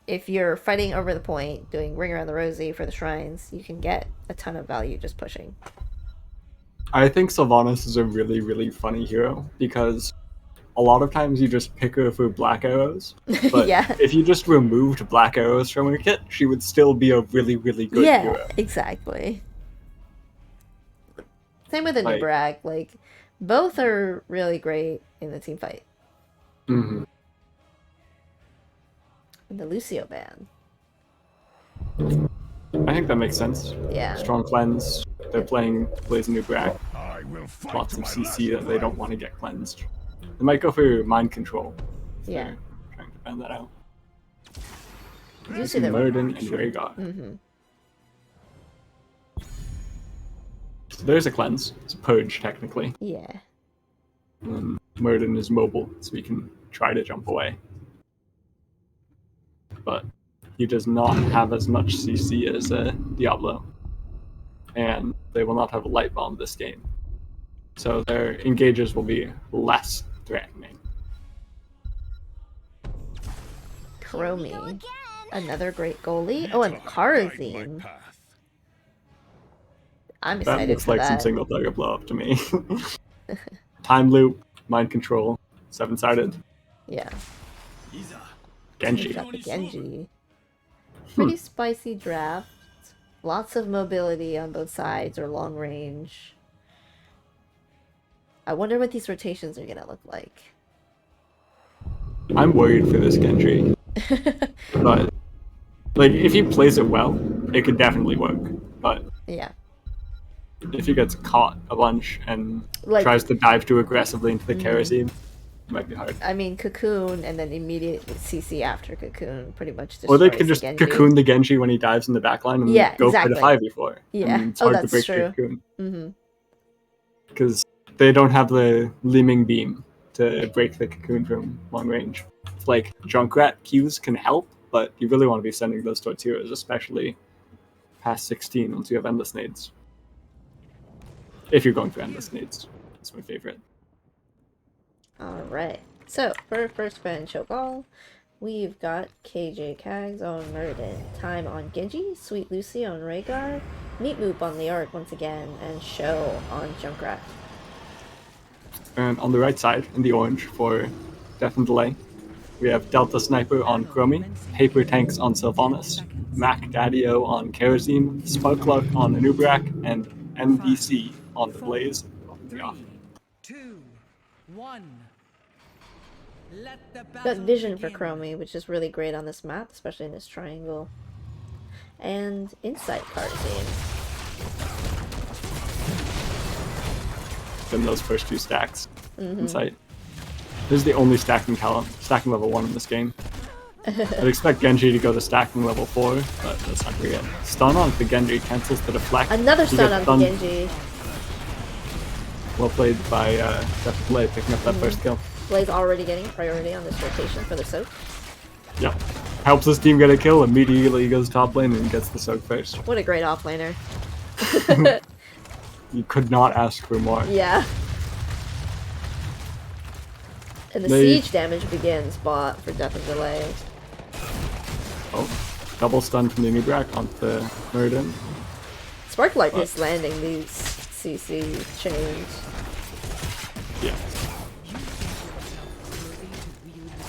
Speaker 1: if you're fighting over the point, doing Ring Around the Rosie for the shrines, you can get a ton of value just pushing.
Speaker 2: I think Sylvanas is a really, really funny hero because a lot of times you just pick her for black arrows. But
Speaker 1: Yeah.
Speaker 2: if you just removed black arrows from her kit, she would still be a really, really good hero.
Speaker 1: Yeah, exactly. Same with Anub'arak. Like, both are really great in the team fight.
Speaker 2: Mm-hmm.
Speaker 1: And the Lucio ban.
Speaker 2: I think that makes sense.
Speaker 1: Yeah.
Speaker 2: Strong cleanse. They're playing Blaze Anub'arak.
Speaker 3: I will fight
Speaker 2: Lots
Speaker 3: to
Speaker 2: of
Speaker 3: my
Speaker 2: CC
Speaker 3: last
Speaker 2: that they don't
Speaker 3: breath.
Speaker 2: want to get cleansed. They might go for mind control.
Speaker 1: Yeah.
Speaker 2: They're trying to ban that out.
Speaker 1: You
Speaker 2: There's
Speaker 1: see that one.
Speaker 2: Murden and Rhaegar.
Speaker 1: Mm-hmm.
Speaker 2: So there's a cleanse. It's a purge, technically.
Speaker 1: Yeah.
Speaker 2: And Murden is mobile, so he can try to jump away. But he does not have as much CC as Diablo. And they will not have a light bomb this game. So their engages will be less threatening.
Speaker 1: Chromie. Another great goalie. Oh, and Karazine. I'm
Speaker 2: That
Speaker 1: excited
Speaker 2: looks
Speaker 1: for
Speaker 2: like some
Speaker 1: that.
Speaker 2: single player blow up to me. Time loop, mind control, 7-sided.
Speaker 1: Yeah.
Speaker 2: Genji.
Speaker 1: Got the Genji. Pretty spicy draft. Lots of mobility on both sides or long range. I wonder what these rotations are gonna look like.
Speaker 2: I'm worried for this Genji. But like if he plays it well, it could definitely work. But
Speaker 1: Yeah.
Speaker 2: if he gets caught a bunch and
Speaker 1: Like,
Speaker 2: tries to dive too aggressively into the kerosene, it might be hard.
Speaker 1: I mean, Cocoon and then immediate CC after Cocoon pretty much destroys
Speaker 2: Or they can just
Speaker 1: the Genji.
Speaker 2: cocoon the Genji when he dives in the backline and
Speaker 1: Yeah,
Speaker 2: go
Speaker 1: exactly.
Speaker 2: for the 5v4.
Speaker 1: Yeah.
Speaker 2: And it's
Speaker 1: Oh,
Speaker 2: hard to
Speaker 1: that's
Speaker 2: break
Speaker 1: true.
Speaker 2: the cocoon.
Speaker 1: Mm-hmm.
Speaker 2: Because they don't have the Liming Beam to break the cocoon from long range. Like, Junkrat Qs can help, but you really want to be sending those towards heroes, especially past 16 once you have Endless Nades. If you're going for Endless Nades. That's my favorite.
Speaker 1: Alright. So, for first Ban Cho'gall, we've got Jakeyaz on Murden, Time on Genji, Sweet Lucy on Rhaegar, Meat Moop on the Arc once again, and Show on Junkrat.
Speaker 2: And on the right side, in the orange for Death and Delay, we have Delta Sniper on Chromie, Paper Tanks on Sylvanas, Mac Daddio on Kerosene, Sparkluck on Anub'arak, and MVC on the Blaze.
Speaker 4: 3, 2, 1. Let the
Speaker 1: Got
Speaker 4: battle
Speaker 1: Vision for
Speaker 4: begin.
Speaker 1: Chromie, which is really great on this map, especially in this triangle. And Insight Karazine.
Speaker 2: Then those first two stacks. Insight. This is the only stacking level 1 in this game. I'd expect Genji to go to stacking level 4, but that's not great. Stun on the Genji cancels the deflect.
Speaker 1: Another
Speaker 2: You
Speaker 1: stun
Speaker 2: get
Speaker 1: on the Genji.
Speaker 2: Well played by Death Delay picking up that first kill.
Speaker 1: Blaze already getting priority on this rotation for the soak.
Speaker 2: Yeah. Helps his team get a kill, immediately goes top lane and gets the soak first.
Speaker 1: What a great offlaner.
Speaker 2: You could not ask for more.
Speaker 1: Yeah. And the
Speaker 2: They-
Speaker 1: siege damage begins bot for Death and Delay.
Speaker 2: Oh, double stun from the Anub'arak onto the Murden.
Speaker 1: Sparklight is landing these CC chains.
Speaker 2: Yeah.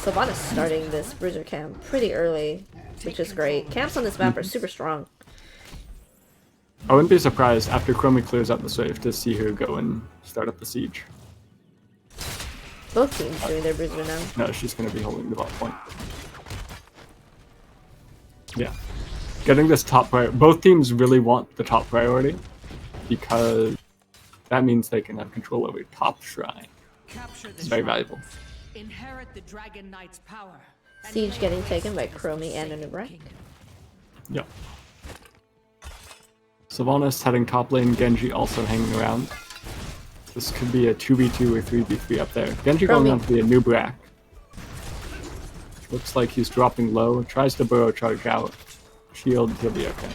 Speaker 1: Sylvanas starting this Bruiser camp pretty early, which is great. Camps on this map are super strong.
Speaker 2: I wouldn't be surprised after Chromie clears out the Swift to see her go and start up the siege.
Speaker 1: Both teams doing their Bruiser now.
Speaker 2: No, she's going to be holding the bot point. Yeah. getting this top priority. Both teams really want the top priority because that means they can have control over top shrine.
Speaker 4: Capture the
Speaker 2: It's very
Speaker 4: shrine.
Speaker 2: valuable.
Speaker 4: Inherit the Dragon Knight's power. and
Speaker 1: Siege
Speaker 4: lay
Speaker 1: getting
Speaker 4: waste
Speaker 1: taken by
Speaker 4: this
Speaker 1: Chromie and
Speaker 4: forsaken
Speaker 1: Anubrak.
Speaker 4: kingdom.
Speaker 2: Yep. Sylvanas heading top lane, Genji also hanging around. This could be a 2v2 or 3v3 up there. Genji going on to be a Nubrak. Looks like he's dropping low, tries to burrow charge out. Shield, he'll be okay.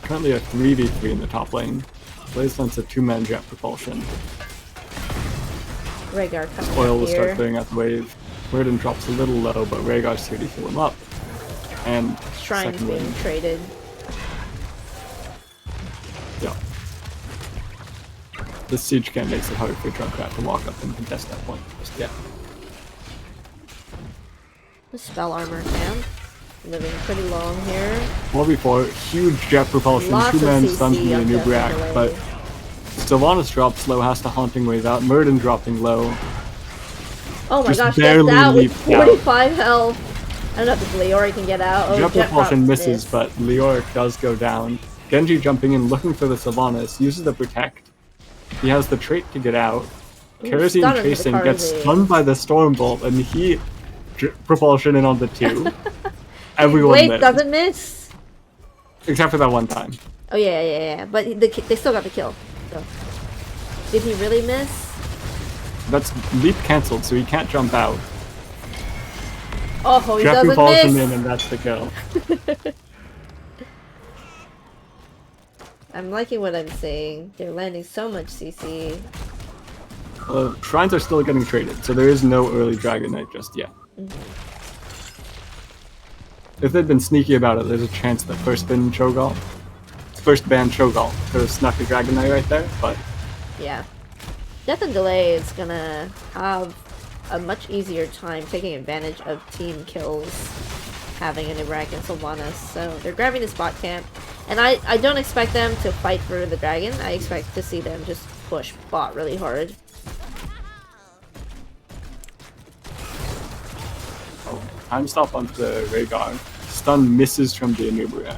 Speaker 2: Currently a 3v3 in the top lane. Blaze Lance a 2-man jet propulsion.
Speaker 1: Rhaegar coming
Speaker 2: Oil
Speaker 1: up
Speaker 2: will start
Speaker 1: here.
Speaker 2: clearing out the wave. Murden drops a little low, but Rhaegar's here to heal him up. And
Speaker 1: Shrine's
Speaker 2: second
Speaker 1: being
Speaker 2: win.
Speaker 1: traded.
Speaker 2: Yeah. This siege camp makes it hard for Junkrat to walk up and contest that point just yet.
Speaker 1: The spell armor camp. Living pretty long here.
Speaker 2: 4v4, huge jet propulsion,
Speaker 1: Lots of
Speaker 2: 2-man
Speaker 1: CC
Speaker 2: stuns from the
Speaker 1: on
Speaker 2: Nubrak,
Speaker 1: Death
Speaker 2: but
Speaker 1: Delay.
Speaker 2: Sylvanas drops low, has to haunting wave out. Murden dropping low.
Speaker 1: Oh my
Speaker 2: just
Speaker 1: gosh,
Speaker 2: barely
Speaker 1: gets out with
Speaker 2: leaped out.
Speaker 1: 45 health. I don't know if the Leoric can get out. Oh,
Speaker 2: Jet propulsion
Speaker 1: prop
Speaker 2: misses,
Speaker 1: missed.
Speaker 2: but Leoric does go down. Genji jumping in, looking for the Sylvanas, uses the protect. He has the trait to get out.
Speaker 1: Ooh,
Speaker 2: Kerosene
Speaker 1: stun into the
Speaker 2: chasing, gets
Speaker 1: Karazhan.
Speaker 2: stunned by the Stormbolt, and he propulsion in on the 2. Everyone
Speaker 1: Blade
Speaker 2: lives.
Speaker 1: doesn't miss.
Speaker 2: Except for that one time.
Speaker 1: Oh yeah. But they still got the kill. So. Did he really miss?
Speaker 2: That's leap cancelled, so he can't jump out.
Speaker 1: Oh, he
Speaker 2: Jet
Speaker 1: doesn't
Speaker 2: propulsion
Speaker 1: miss.
Speaker 2: in, and that's the kill.
Speaker 1: I'm liking what I'm saying. They're landing so much CC.
Speaker 2: Shrines are still getting traded, so there is no early Dragon Knight just yet. If they'd been sneaky about it, there's a chance that first Ban Cho'gall could have snuck a Dragon Knight right there, but
Speaker 1: Yeah. Death and Delay is gonna have a much easier time taking advantage of team kills having an Ibrak and Sylvanas. So they're grabbing the spot camp. And I don't expect them to fight for the dragon. I expect to see them just push bot really hard.
Speaker 2: time stop onto the Rhaegar. Stun misses from the Anubria.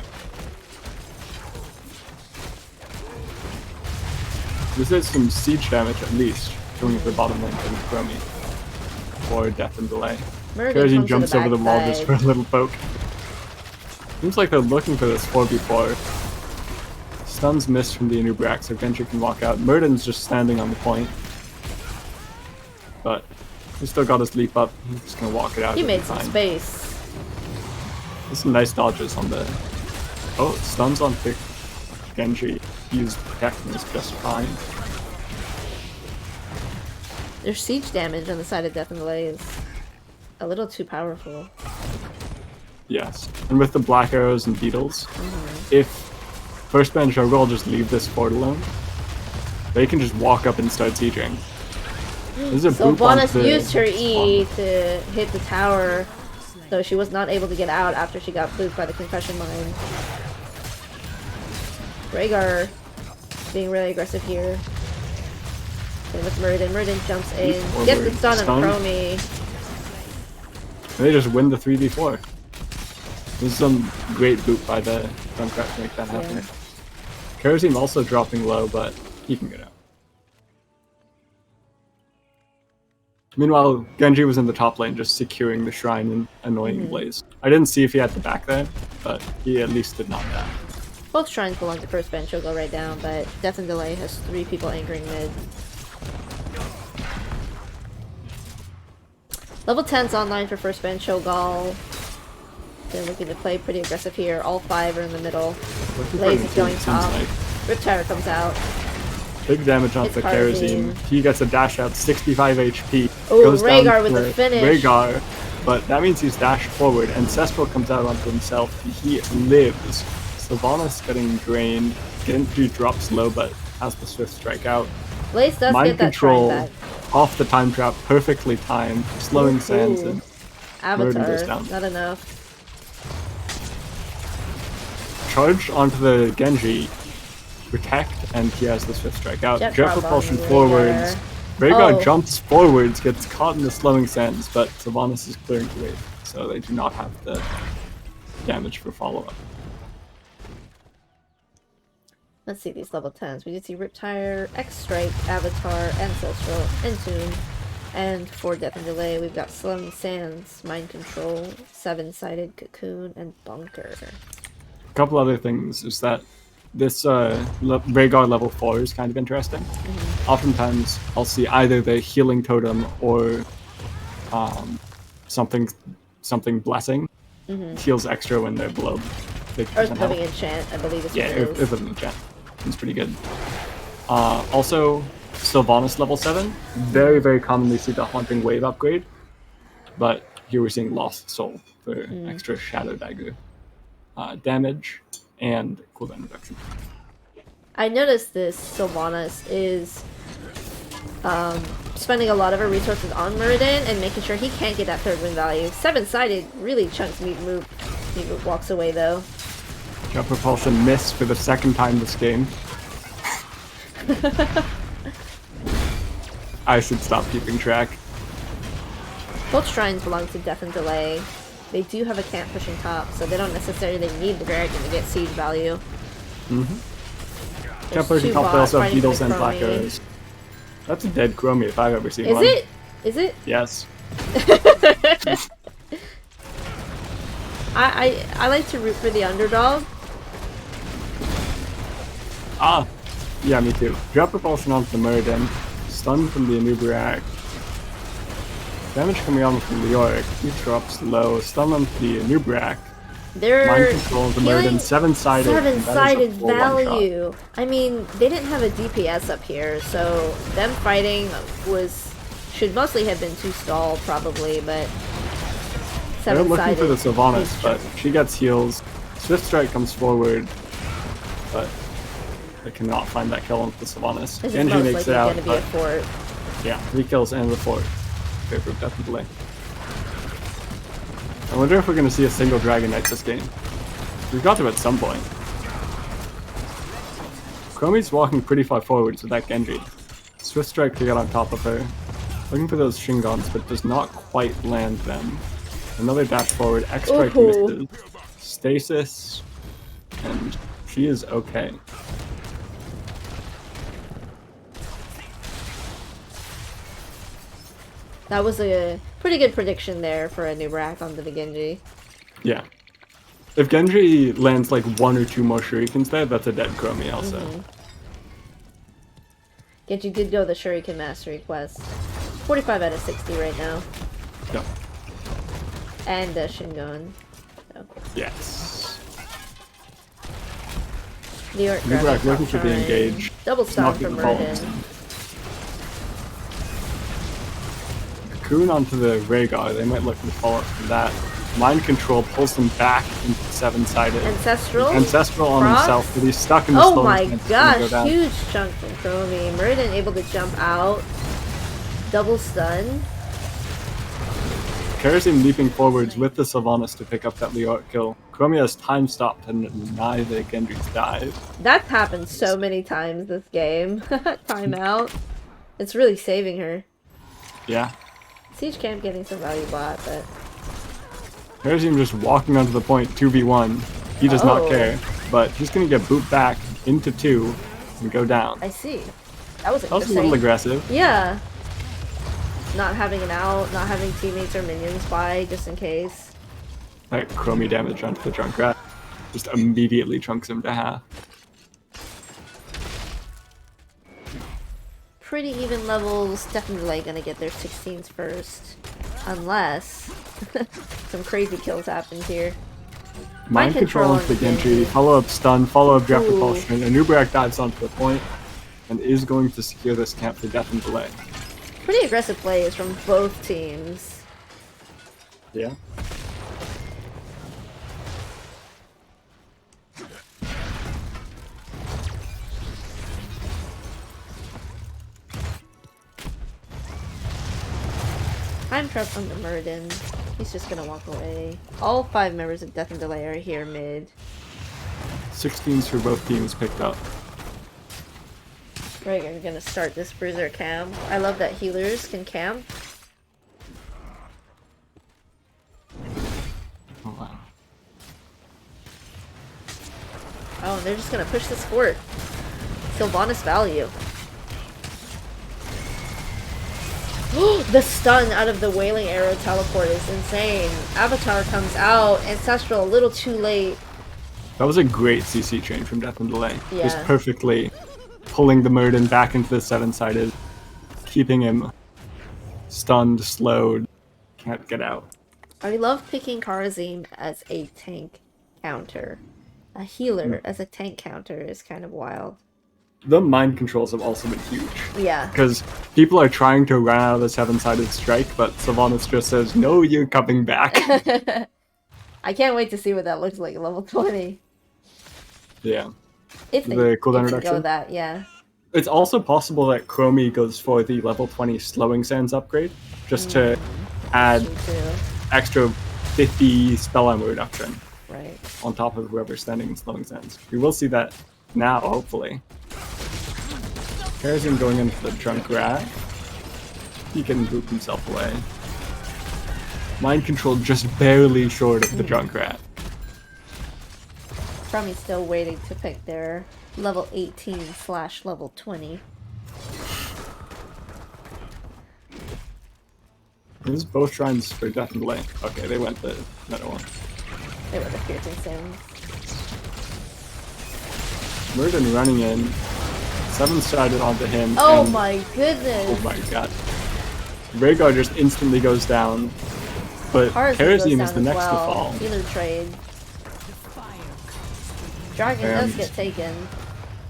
Speaker 2: This is some siege damage at least, going to the bottom lane from Chromie. Or Death and Delay. Kerosene jumps over the wall just for a little poke. Seems like they're looking for this 4v4. Stuns missed from the Anubrak, so Genji can walk out. Murden's just standing on the point. But he still got his leap up. He's just gonna walk it out.
Speaker 1: He made some space.
Speaker 2: There's some nice dodges on the... Oh, stuns on pick. Genji. Used protecting is just fine.
Speaker 1: Their siege damage on the side of Death and Delay is a little too powerful.
Speaker 2: Yes. And with the black arrows and beetles, if first Ban Cho'gall just leave this fort alone, they can just walk up and start sieging. There's a
Speaker 1: So
Speaker 2: boop onto
Speaker 1: Bonus
Speaker 2: the
Speaker 1: used her E
Speaker 2: spawn.
Speaker 1: to hit the tower, so she was not able to get out after she got booped by the concussion mine. Rhaegar being really aggressive here. Same with Murden. Murden jumps in,
Speaker 2: Forward.
Speaker 1: gets the stun on
Speaker 2: Stun.
Speaker 1: Chromie.
Speaker 2: And they just win the 3v4. This is some great boot by the Junkrat to make that happen.
Speaker 1: Yeah.
Speaker 2: Kerosene also dropping low, but he can get out. Meanwhile, Genji was in the top lane just securing the shrine and annoying Blaze. I didn't see if he had the back there, but he at least did not die.
Speaker 1: Both shrines belong to first Ban Cho'gall right now, but Death and Delay has 3 people anchoring mid. Level 10's online for first Ban Cho'gall. They're looking to play pretty aggressive here. All 5 are in the middle. Blaze is going top. Riptire comes out.
Speaker 2: Big damage on
Speaker 1: It's
Speaker 2: the Kerosene. He gets a dash out, 65 HP.
Speaker 1: Ooh,
Speaker 2: Goes down
Speaker 1: Rhaegar with
Speaker 2: for
Speaker 1: the finish.
Speaker 2: Rhaegar, but that means he's dashed forward, and Cestral comes out onto himself. He lives. Sylvanas getting drained. Genji drops low, but has the swift strike out.
Speaker 1: Blaze does
Speaker 2: Mind
Speaker 1: get that shrine
Speaker 2: control
Speaker 1: back.
Speaker 2: off the time trap, perfectly timed, slowing
Speaker 1: Ooh.
Speaker 2: sands, and Murden goes
Speaker 1: Avatar,
Speaker 2: down.
Speaker 1: not enough.
Speaker 2: Charge onto the Genji, protect, and he has the swift strike out.
Speaker 1: Jet
Speaker 2: Jet
Speaker 1: drop on
Speaker 2: propulsion
Speaker 1: Rhaegar.
Speaker 2: forwards. Rhaegar
Speaker 1: Oh.
Speaker 2: jumps forwards, gets caught in the slowing sands, but Sylvanas is clearing the way. so they do not have the damage for follow-up.
Speaker 1: Let's see these level 10s. We did see Riptire, X-Strike, Avatar, Ancestral, Entomb, and for Death and Delay, we've got Slum Sands, Mind Control, Seven-Sided Cocoon, and Bunker.
Speaker 2: A couple other things is that this Rhaegar level 4 is kind of interesting. Oftentimes, I'll see either the Healing Totem or something Blessing. Heals extra when they're below 50%
Speaker 1: Earth Living
Speaker 2: health.
Speaker 1: Enchant, I believe is what
Speaker 2: Yeah,
Speaker 1: it is.
Speaker 2: Earth Living Enchant. It's pretty good. Also, Sylvanas level 7. Very, very commonly see the Haunting Wave upgrade. But here we're seeing Lost Soul for extra Shadow Dagger damage and cooldown reduction.
Speaker 1: I noticed this Sylvanas is spending a lot of her resources on Muradin and making sure he can't get that third win value. Seven-sided really chunks Meat Move. Meat Move walks away though.
Speaker 2: Got Propulsion miss for the second time this game. I should stop keeping track.
Speaker 1: Both shrines belong to Death and Delay. They do have a camp pushing top, so they don't necessarily need the dragon to get siege value.
Speaker 2: Camp pushing top, they also have
Speaker 1: fighting
Speaker 2: Beetles
Speaker 1: for
Speaker 2: and
Speaker 1: the
Speaker 2: Black
Speaker 1: Chromie.
Speaker 2: Arrows. That's a dead Chromie if I've ever seen
Speaker 1: Is
Speaker 2: one.
Speaker 1: it? Is it?
Speaker 2: Yes.
Speaker 1: I like to root for the underdog.
Speaker 2: Ah! Yeah, me too. Drop Propulsion onto the Muradin. Stun from the Anubarak. Damage coming on from the Yorick. He drops low. Stun onto the Anubarak.
Speaker 1: They're
Speaker 2: Mind Control of the
Speaker 1: healing
Speaker 2: Muradin. Seven-sided.
Speaker 1: Seven-sided
Speaker 2: That is a full one-shot.
Speaker 1: value. I mean, they didn't have a DPS up here, so them fighting should mostly have been too stalled, probably, but
Speaker 2: They're looking
Speaker 1: seven-sided.
Speaker 2: for the Sylvanas,
Speaker 1: is
Speaker 2: but she gets heals. Swift Strike comes forward, but they cannot find that kill on the Sylvanas.
Speaker 1: This is
Speaker 2: Genji
Speaker 1: most
Speaker 2: makes
Speaker 1: likely
Speaker 2: it out,
Speaker 1: going to be a
Speaker 2: but
Speaker 1: fort.
Speaker 2: yeah, 3 kills and the fort. Favor of Death and Delay. I wonder if we're going to see a single Dragon Knight this game. We've got to at some point. Chromie's walking pretty far forwards with that Genji. Swift Strike to get on top of her. Looking for those Shingons, but does not quite land them. Another dash forward, X-Strike
Speaker 1: Ooh.
Speaker 2: misses. Stasis, and she is okay.
Speaker 1: That was a pretty good prediction there for a new rack onto the Genji.
Speaker 2: Yeah. If Genji lands like 1 or 2 more Shurikens there, that's a dead Chromie also.
Speaker 1: Genji did go the Shuriken Mastery quest. 45 out of 60 right now.
Speaker 2: Yep.
Speaker 1: And Shingon. So.
Speaker 2: Yes.
Speaker 1: New York
Speaker 2: New Rack
Speaker 1: Dragon
Speaker 2: looking
Speaker 1: top
Speaker 2: to be
Speaker 1: shrine.
Speaker 2: engaged.
Speaker 1: Double stun
Speaker 2: Knocking
Speaker 1: from
Speaker 2: the ball.
Speaker 1: Muradin.
Speaker 2: Cocoon onto the Rhaegar, they might look to follow up from that. Mind Control pulls them back into seven-sided.
Speaker 1: Ancestral?
Speaker 2: Ancestral on
Speaker 1: Procs?
Speaker 2: himself, but he's stuck in the
Speaker 1: Oh
Speaker 2: storm.
Speaker 1: my
Speaker 2: and it's gonna go
Speaker 1: gosh,
Speaker 2: down.
Speaker 1: huge chunk from Chromie. Muradin able to jump out. Double stun.
Speaker 2: Kerosene leaping forwards with the Sylvanas to pick up that Leoric kill. Chromie has time stopped to deny the Genji's dive.
Speaker 1: That's happened so many times this game. Timeout. It's really saving her.
Speaker 2: Yeah.
Speaker 1: Siege Camp getting some value bot, but...
Speaker 2: Kerosene just walking onto the point 2v1. He does not
Speaker 1: Oh.
Speaker 2: care, but he's gonna get booped back into 2 and go down.
Speaker 1: I see. That was
Speaker 2: That was a
Speaker 1: interesting.
Speaker 2: little aggressive.
Speaker 1: Yeah. Not having an out, not having teammates or minions by, just in case.
Speaker 2: That Chromie damage onto the Junkrat just immediately chunks him to half.
Speaker 1: Pretty even levels, definitely gonna get their 16s first. Unless some crazy kills happens here.
Speaker 2: Mind control onto the Genji, follow up stun, follow up draft
Speaker 1: Ooh.
Speaker 2: repulsion, and Uberak dives onto the point and is going to secure this camp for Death and Delay.
Speaker 1: Pretty aggressive plays from both teams.
Speaker 2: Yeah.
Speaker 1: Time trap on the Muradin. He's just gonna walk away. All 5 members of Death and Delay are here mid.
Speaker 2: 16s for both teams picked up.
Speaker 1: Right, I'm gonna start this bruiser camp. I love that healers can camp. and they're just gonna push this fort. Sylvanas value. The stun out of the Wailing Arrow teleport is insane. Avatar comes out. Ancestral a little too late.
Speaker 2: That was a great CC chain from Death and Delay.
Speaker 1: Yeah.
Speaker 2: Just perfectly pulling the Murden back into the 7-sided, keeping him stunned, slowed, can't get out.
Speaker 1: I love picking Karazim as a tank counter. A healer as a tank counter is kind of wild.
Speaker 2: The mind controls have also been huge.
Speaker 1: Yeah.
Speaker 2: Because people are trying to run out of the 7-sided strike, but Sylvanas just says, no, you're coming back.
Speaker 1: I can't wait to see what that looks like at level 20.
Speaker 2: Yeah.
Speaker 1: If they,
Speaker 2: The cooldown
Speaker 1: if they
Speaker 2: reduction?
Speaker 1: go that, yeah.
Speaker 2: It's also possible that Chromie goes for the level 20 Slowing Sands upgrade, just to add
Speaker 1: True too.
Speaker 2: extra 50 spell armor reduction
Speaker 1: Right.
Speaker 2: on top of whoever's standing in Slowing Sands. We will see that now, hopefully. Karazim going into the Drunk Rat. He can boop himself away. Mind control just barely short of the Drunk Rat.
Speaker 1: Probably still waiting to pick their level 18/ level 20.
Speaker 2: There's both shrines for Death and Delay. Okay, they went the meta one.
Speaker 1: They were the piercing sands.
Speaker 2: Murden running in. 7-sided onto him.
Speaker 1: Oh
Speaker 2: and,
Speaker 1: my goodness!
Speaker 2: oh my god. Rhaegar just instantly goes down. But
Speaker 1: Karazim goes
Speaker 2: Karazim
Speaker 1: down
Speaker 2: is the
Speaker 1: as
Speaker 2: next
Speaker 1: well.
Speaker 2: to fall.
Speaker 1: Healer trade. Dragon does get taken.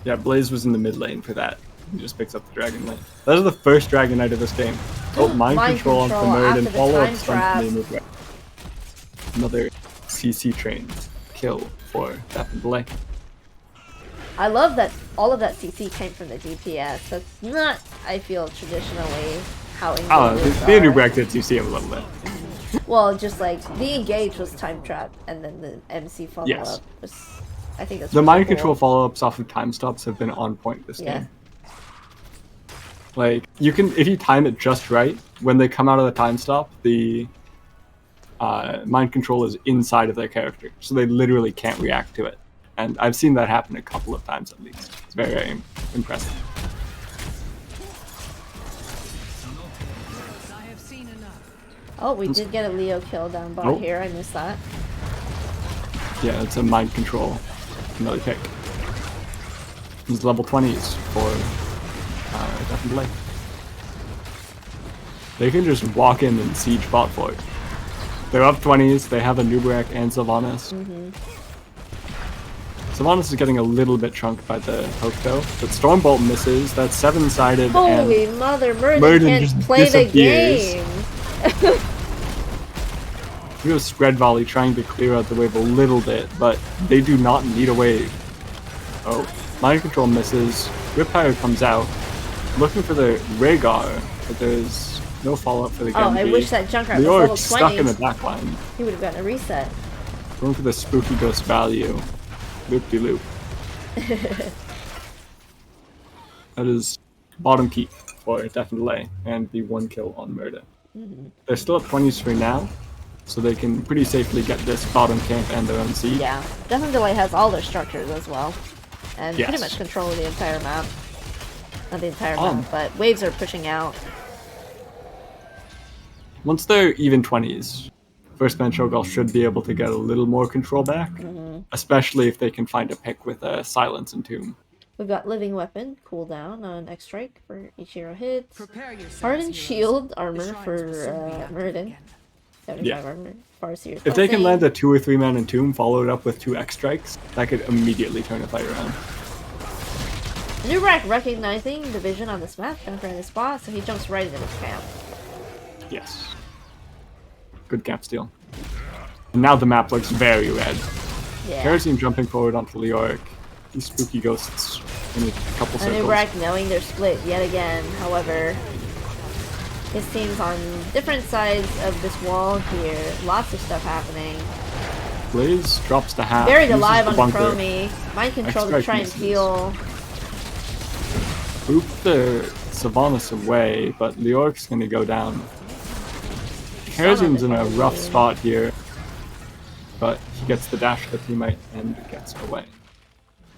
Speaker 2: Yeah, Blaze was in the mid lane for that. He just picks up the Dragon Knight. That is the first Dragon Knight of this game. Oh, mind control onto the Murden,
Speaker 1: after the
Speaker 2: follow
Speaker 1: time
Speaker 2: up stun
Speaker 1: trap.
Speaker 2: from the move. Another CC train kill for Death and Delay.
Speaker 1: I love that all of that CC came from the DPS. That's not, I feel, traditionally how
Speaker 2: Oh,
Speaker 1: engages
Speaker 2: they
Speaker 1: are.
Speaker 2: redirected CC a little bit.
Speaker 1: Well, just like the engage was time trap, and then the MC follow
Speaker 2: Yes.
Speaker 1: up was. I think that's
Speaker 2: The
Speaker 1: really
Speaker 2: mind
Speaker 1: cool.
Speaker 2: control follow ups off of time stops have been on point this
Speaker 1: Yeah.
Speaker 2: game. Like, you can, if you time it just right, when they come out of the time stop, the mind control is inside of their character, so they literally can't react to it. And I've seen that happen a couple of times at least. It's very, very impressive.
Speaker 4: I have seen enough.
Speaker 1: Oh, we did get a Leo kill down bot
Speaker 2: Oh.
Speaker 1: here. I missed that.
Speaker 2: Yeah, it's a mind control. Another pick. These level 20s for Death and Delay. They can just walk in and siege bot fort. They're up 20s, they have a Nubarak and Sylvanas. Sylvanas is getting a little bit chunked by the poke though, but Stormbolt misses. That's 7-sided
Speaker 1: Holy
Speaker 2: and
Speaker 1: mother, Murden
Speaker 2: Murden
Speaker 1: can't
Speaker 2: just
Speaker 1: play the
Speaker 2: disappears.
Speaker 1: game.
Speaker 2: he was spread volley trying to clear out the wave a little bit, but they do not need a wave. Oh, mind control misses. Riptire comes out, looking for the Rhaegar, but there's no follow-up for the
Speaker 1: Oh,
Speaker 2: Genji.
Speaker 1: I wish that Junkrat was
Speaker 2: Leoric
Speaker 1: level
Speaker 2: stuck
Speaker 1: 20.
Speaker 2: in the back line.
Speaker 1: He would have gotten a reset.
Speaker 2: Going for the spooky ghost value. Loop-de-loop. That is bottom keep for Death and Delay, and the 1 kill on Murder. They're still at 20s for now, so they can pretty safely get this bottom camp and their own seed.
Speaker 1: Yeah, Death and Delay has all their structures as well. And
Speaker 2: Yes.
Speaker 1: pretty much control the entire map. Not the entire
Speaker 2: Um.
Speaker 1: map, but waves are pushing out.
Speaker 2: Once they're even 20s, first Ban Cho'gall should be able to get a little more control back, especially if they can find a pick with a Silence and Tomb.
Speaker 1: We've got Living Weapon, cooldown on X Strike for each hero hit.
Speaker 4: Prepare yourselves,
Speaker 1: Hardened
Speaker 4: heroes.
Speaker 1: Shield
Speaker 4: The
Speaker 1: armor
Speaker 4: shrines
Speaker 1: for
Speaker 4: will soon be active
Speaker 1: Murden.
Speaker 4: again.
Speaker 1: 75
Speaker 2: Yeah.
Speaker 1: armor. Farseer's
Speaker 2: If they can
Speaker 1: Blessing.
Speaker 2: land a 2 or 3 man Tomb followed up with 2 X strikes, that could immediately turn a fight around.
Speaker 1: Nubarak recognizing the vision on this map, jump right in the spot, so he jumps right into this camp.
Speaker 2: Yes. Good camp steal. And now the map looks very red.
Speaker 1: Yeah.
Speaker 2: Karazim jumping forward onto Leoric. These spooky ghosts in a couple
Speaker 1: And
Speaker 2: circles.
Speaker 1: Nubarak knowing they're split yet again, however, his team's on different sides of this wall here. Lots of stuff happening.
Speaker 2: Blaze drops to half.
Speaker 1: Buried
Speaker 2: uses
Speaker 1: alive
Speaker 2: the
Speaker 1: on
Speaker 2: bunker.
Speaker 1: Chromie. Mind control to
Speaker 2: X-Strike
Speaker 1: try and
Speaker 2: misses.
Speaker 1: heal.
Speaker 2: Boop the Sylvanas away, but Leoric's gonna go down. Karazim's in a rough spot here, but he gets the dash of the teammate and gets away.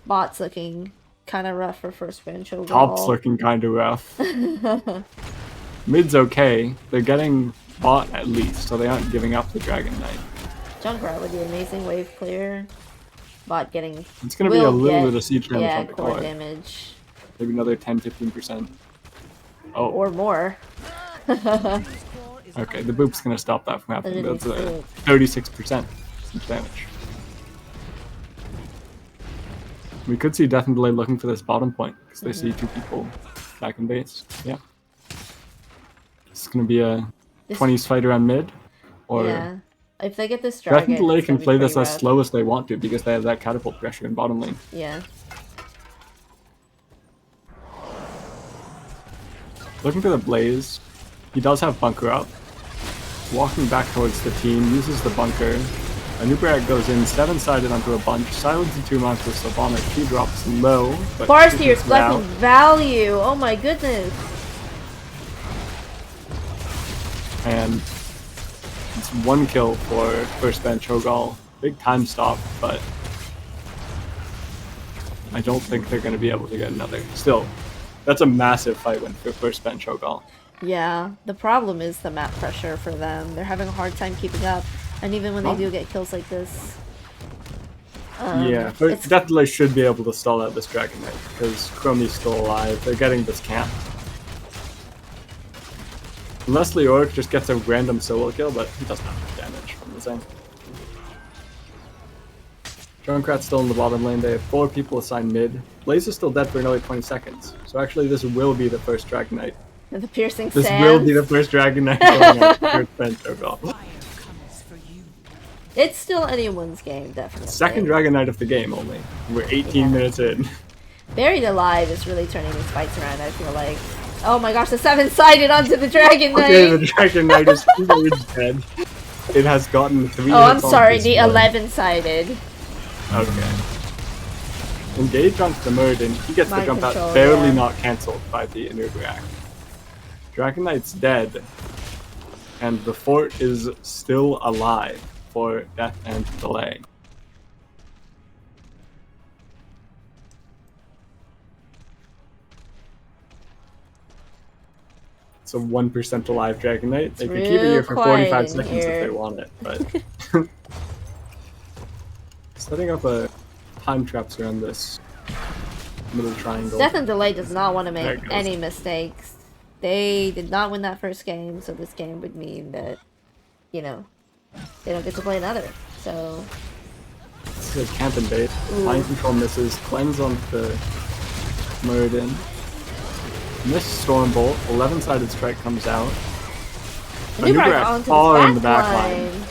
Speaker 1: Bot's looking kind of rough for first Ban Cho'gall.
Speaker 2: Top's looking kind of rough. Mid's okay. They're getting bot at least, so they aren't giving up the Dragon Knight.
Speaker 1: Junkrat with the amazing wave clear. Bot getting.
Speaker 2: It's going to be a little bit of siege damage
Speaker 1: yeah,
Speaker 2: on the
Speaker 1: core
Speaker 2: core.
Speaker 1: damage.
Speaker 2: Maybe another 10-15%. Oh.
Speaker 1: Or more.
Speaker 2: Okay, the boop's going to stop that from happening. That's 36% siege damage. We could see Death and Delay looking for this bottom point, because they see two people back in base. Yeah. It's going to be a 20s fight around mid, or...
Speaker 1: Yeah. If they get this dragon,
Speaker 2: Death and Delay can play this
Speaker 1: rough.
Speaker 2: as slow as they want to, because they have that catapult pressure in bottom lane.
Speaker 1: Yeah.
Speaker 2: Looking for the Blaze. He does have bunker up. Walking back towards the team, uses the bunker. Anub'arak goes in, 7-sided onto a bunch, silence in 2 months with Sylvana. She drops low, but
Speaker 1: Farseer's blessing value! Oh my goodness!
Speaker 2: And it's 1 kill for first Ban Cho'gall. Big time stop, but I don't think they're going to be able to get another. Still, that's a massive fight win for first Ban Cho'gall.
Speaker 1: Yeah, the problem is the map pressure for them. They're having a hard time keeping up, and even when they do get kills like this...
Speaker 2: yeah, but Death Delay should be able to stall out this Dragon Knight, because Chromie's still alive. They're getting this camp. Unless Leoric just gets a random solo kill, but he doesn't have much damage from the Zen. Junkrat's still in the bottom lane. They have 4 people assigned mid. Blaze is still dead for another 20 seconds. So actually this will be the first Dragon Knight.
Speaker 1: The piercing
Speaker 2: This
Speaker 1: sands.
Speaker 2: will be the first Dragon Knight going out for Ban Cho'gall.
Speaker 1: It's still anyone's game, definitely.
Speaker 2: Second Dragon Knight of the game only. We're 18 minutes in.
Speaker 1: Buried Alive is really turning these fights around, I feel like. Oh my gosh, the 7-sided onto the Dragon Knight!
Speaker 2: Okay, the Dragon Knight is pretty much dead. It has gotten 3
Speaker 1: Oh, I'm
Speaker 2: hits on
Speaker 1: sorry,
Speaker 2: this
Speaker 1: the
Speaker 2: one.
Speaker 1: 11-sided.
Speaker 2: Okay. Engage onto the Murden. He gets the
Speaker 1: Mind
Speaker 2: jump
Speaker 1: control,
Speaker 2: out, barely
Speaker 1: yeah.
Speaker 2: not cancelled by the Anub'arak. Dragon Knight's dead. And the fort is still alive for Death and Delay. It's a 1% alive Dragon Knight. They could keep it here for 45 seconds if they want it, but... Setting up a time traps around this middle triangle.
Speaker 1: Death and Delay does not want to
Speaker 2: There
Speaker 1: make
Speaker 2: it goes.
Speaker 1: any mistakes. They did not win that first game, so this game would mean that, you know, they don't get to play another. So,
Speaker 2: This is camp and bait. Mind control misses. Cleanse on the Murden. Missed Stormbolt. 11-sided strike comes out.
Speaker 1: Anub'arak onto
Speaker 2: far in
Speaker 1: the
Speaker 2: the back
Speaker 1: back
Speaker 2: line.
Speaker 1: line.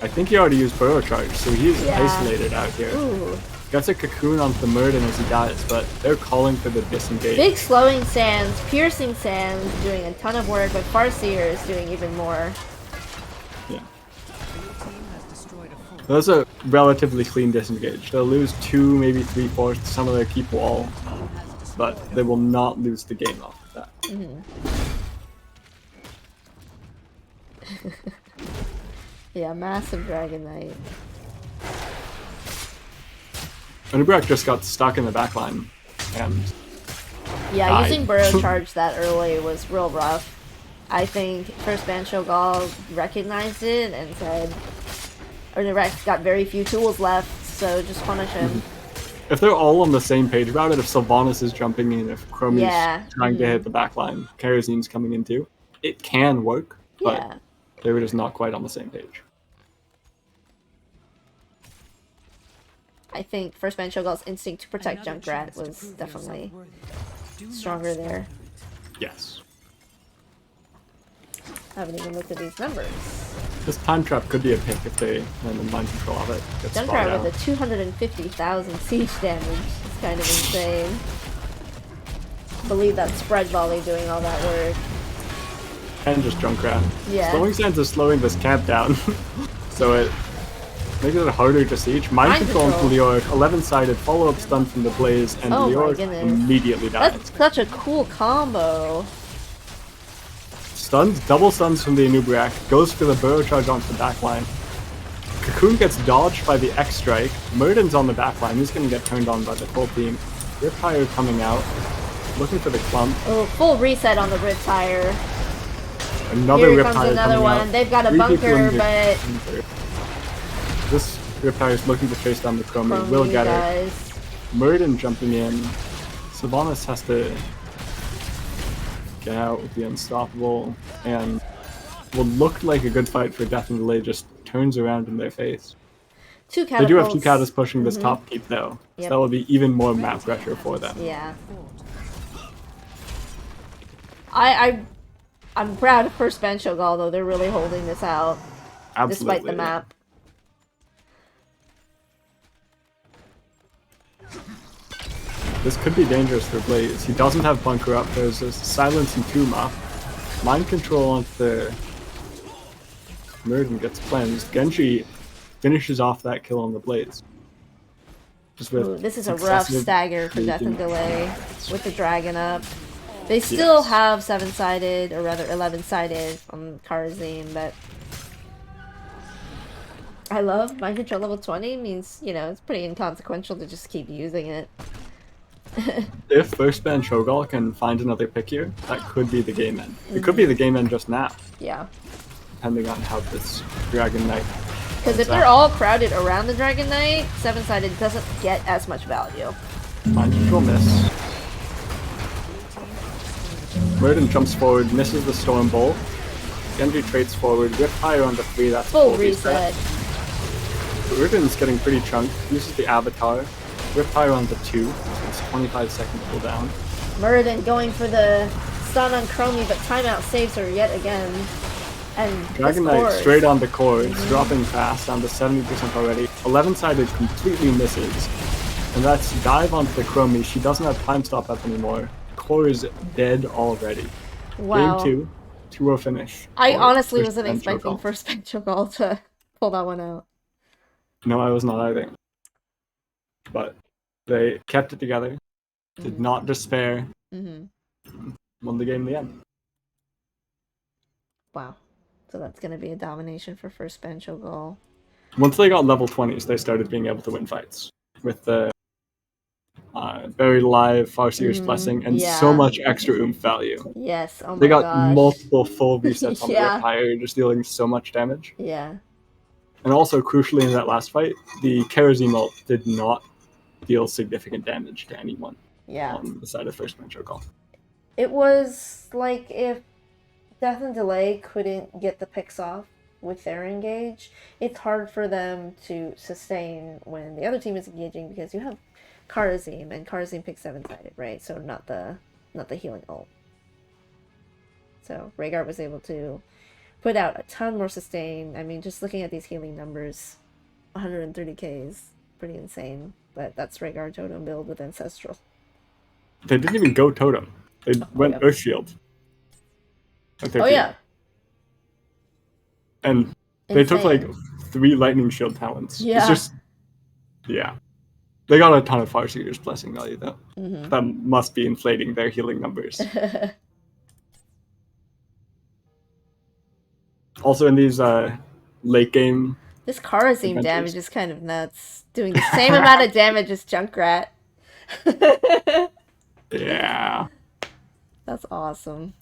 Speaker 2: I think he already used Burrow Charge, so he's
Speaker 1: Yeah.
Speaker 2: isolated out here.
Speaker 1: Ooh.
Speaker 2: Gets a cocoon onto the Murden as he dies, but they're calling for the disengage.
Speaker 1: Big slowing sands, piercing sands, doing a ton of work, but Farseer is doing even more.
Speaker 2: Yeah. That's a relatively clean disengage. They'll lose 2, maybe 3/4, some of their keep wall, but they will not lose the game off of that.
Speaker 1: Yeah, massive Dragon Knight.
Speaker 2: Anub'arak just got stuck in the backline, and
Speaker 1: Yeah,
Speaker 2: died.
Speaker 1: using Burrow Charge that early was real rough. I think first Ban Cho'gall recognized it and said, Anub'arak's got very few tools left, so just punish him.
Speaker 2: if they're all on the same page about it, if Sylvanas is jumping in, if Chromie's
Speaker 1: Yeah.
Speaker 2: trying to hit the backline, Karazine's coming in too, it can work, but
Speaker 1: Yeah.
Speaker 2: they were just not quite on the same page.
Speaker 1: I think first Ban Cho'gall's instinct to protect Junkrat was definitely stronger there.
Speaker 2: Yes.
Speaker 1: I haven't even looked at these numbers.
Speaker 2: This time trap could be a pick if they land the mind control of it. Gets spotted
Speaker 1: Junkrat
Speaker 2: out.
Speaker 1: with a 250,000 siege damage is kind of insane. I believe that spread volley doing all that work.
Speaker 2: And just Junkrat.
Speaker 1: Yeah.
Speaker 2: Slowing Sands is slowing this camp down, so it makes it harder to siege. Mind control
Speaker 1: control.
Speaker 2: into Leoric, 11-sided follow-up stun from the Blaze, and
Speaker 1: Oh my
Speaker 2: Leoric
Speaker 1: goodness.
Speaker 2: immediately dies.
Speaker 1: That's such a cool combo.
Speaker 2: Stuns, double stuns from the Anub'arak, goes for the Burrow Charge onto the backline. Cocoon gets dodged by the X strike. Murden's on the back line. He's going to get turned on by the full team. Riptire coming out, looking for the clump.
Speaker 1: Oh, full reset on the Riptire.
Speaker 2: Another
Speaker 1: Here
Speaker 2: Riptire
Speaker 1: comes another one.
Speaker 2: out.
Speaker 1: They've got a
Speaker 2: 3
Speaker 1: bunker,
Speaker 2: people
Speaker 1: but
Speaker 2: this Riptire is looking to chase down the Chromie. Will get her. Murden jumping in. Sylvanas has to get out with the Unstoppable, and what looked like a good fight for Death and Delay just turns around in their face.
Speaker 1: Two catapults.
Speaker 2: They do have 2 Catas pushing this top keep though, so that will be even more map pressure for them.
Speaker 1: Yeah. I'm proud of first Ban Cho'gall, though. They're really holding this out.
Speaker 2: Absolutely,
Speaker 1: despite the map.
Speaker 2: This could be dangerous for Blaze. He doesn't have bunker up. There's a silence and Kuma. Mind control on the Murden gets cleansed. Genji finishes off that kill on the Blaze.
Speaker 1: Ooh, this is a rough stagger for Death and Delay with the dragon up. They still have 7-sided, or rather 11-sided on Karazim, but I love mind control level 20 means, you know, it's pretty inconsequential to just keep using it.
Speaker 2: If first Ban Cho'gall can find another pick here, that could be the game end. It could be the game end just now.
Speaker 1: Yeah.
Speaker 2: Depending on how this Dragon Knight.
Speaker 1: Because if they're all crowded around the Dragon Knight, 7-sided doesn't get as much value.
Speaker 2: Mind control miss. Murden jumps forward, misses the Storm Bolt. Genji trades forward, Riptire on the 3, that's
Speaker 1: full reset.
Speaker 2: Murden's getting pretty chunked, uses the Avatar. Riptire on the 2, it's 25-second cooldown.
Speaker 1: Murden going for the stun on Chromie, but timeout saves her yet again. And
Speaker 2: Dragon Knight straight on the core, it's dropping fast, down to 70% already. 11-sided completely misses. And that's dive onto the Chromie, she doesn't have time stop up anymore. Core is dead already.
Speaker 1: Wow.
Speaker 2: Game 2, 2-0 finish.
Speaker 1: I honestly wasn't expecting first Ban Cho'gall to pull that one out.
Speaker 2: No, I was not either. But they kept it together, did not despair, won the game in the end.
Speaker 1: Wow. So that's going to be a domination for first Ban Cho'gall.
Speaker 2: Once they got level 20s, they started being able to win fights with the very live Farseer's Blessing and so much extra oomph value.
Speaker 1: Yes, oh my
Speaker 2: They got
Speaker 1: gosh.
Speaker 2: multiple full resets on the Riptire, just dealing so much damage.
Speaker 1: Yeah.
Speaker 2: And also, crucially in that last fight, the Karazim ult did not deal significant damage to anyone on the side of first Ban Cho'gall.
Speaker 1: It was like if Death and Delay couldn't get the picks off with their engage, it's hard for them to sustain when the other team is engaging because you have Karazim, and Karazim picks 7-sided, right? So not the healing ult. So Rhaegar was able to put out a ton more sustain. I mean, just looking at these healing numbers, 130k is pretty insane. But that's Rhaegar Totem build with Ancestral.
Speaker 2: They didn't even go Totem. They went Earth Shield.
Speaker 1: Oh yeah.
Speaker 2: And they took like 3 Lightning Shield talents.
Speaker 1: Yeah.
Speaker 2: It's just, they got a ton of Farseer's Blessing value though. That must be inflating their healing numbers. Also in these late game,
Speaker 1: this Karazim damage is kind of nuts. Doing the same amount of damage as Junkrat.
Speaker 2: Yeah.
Speaker 1: That's awesome.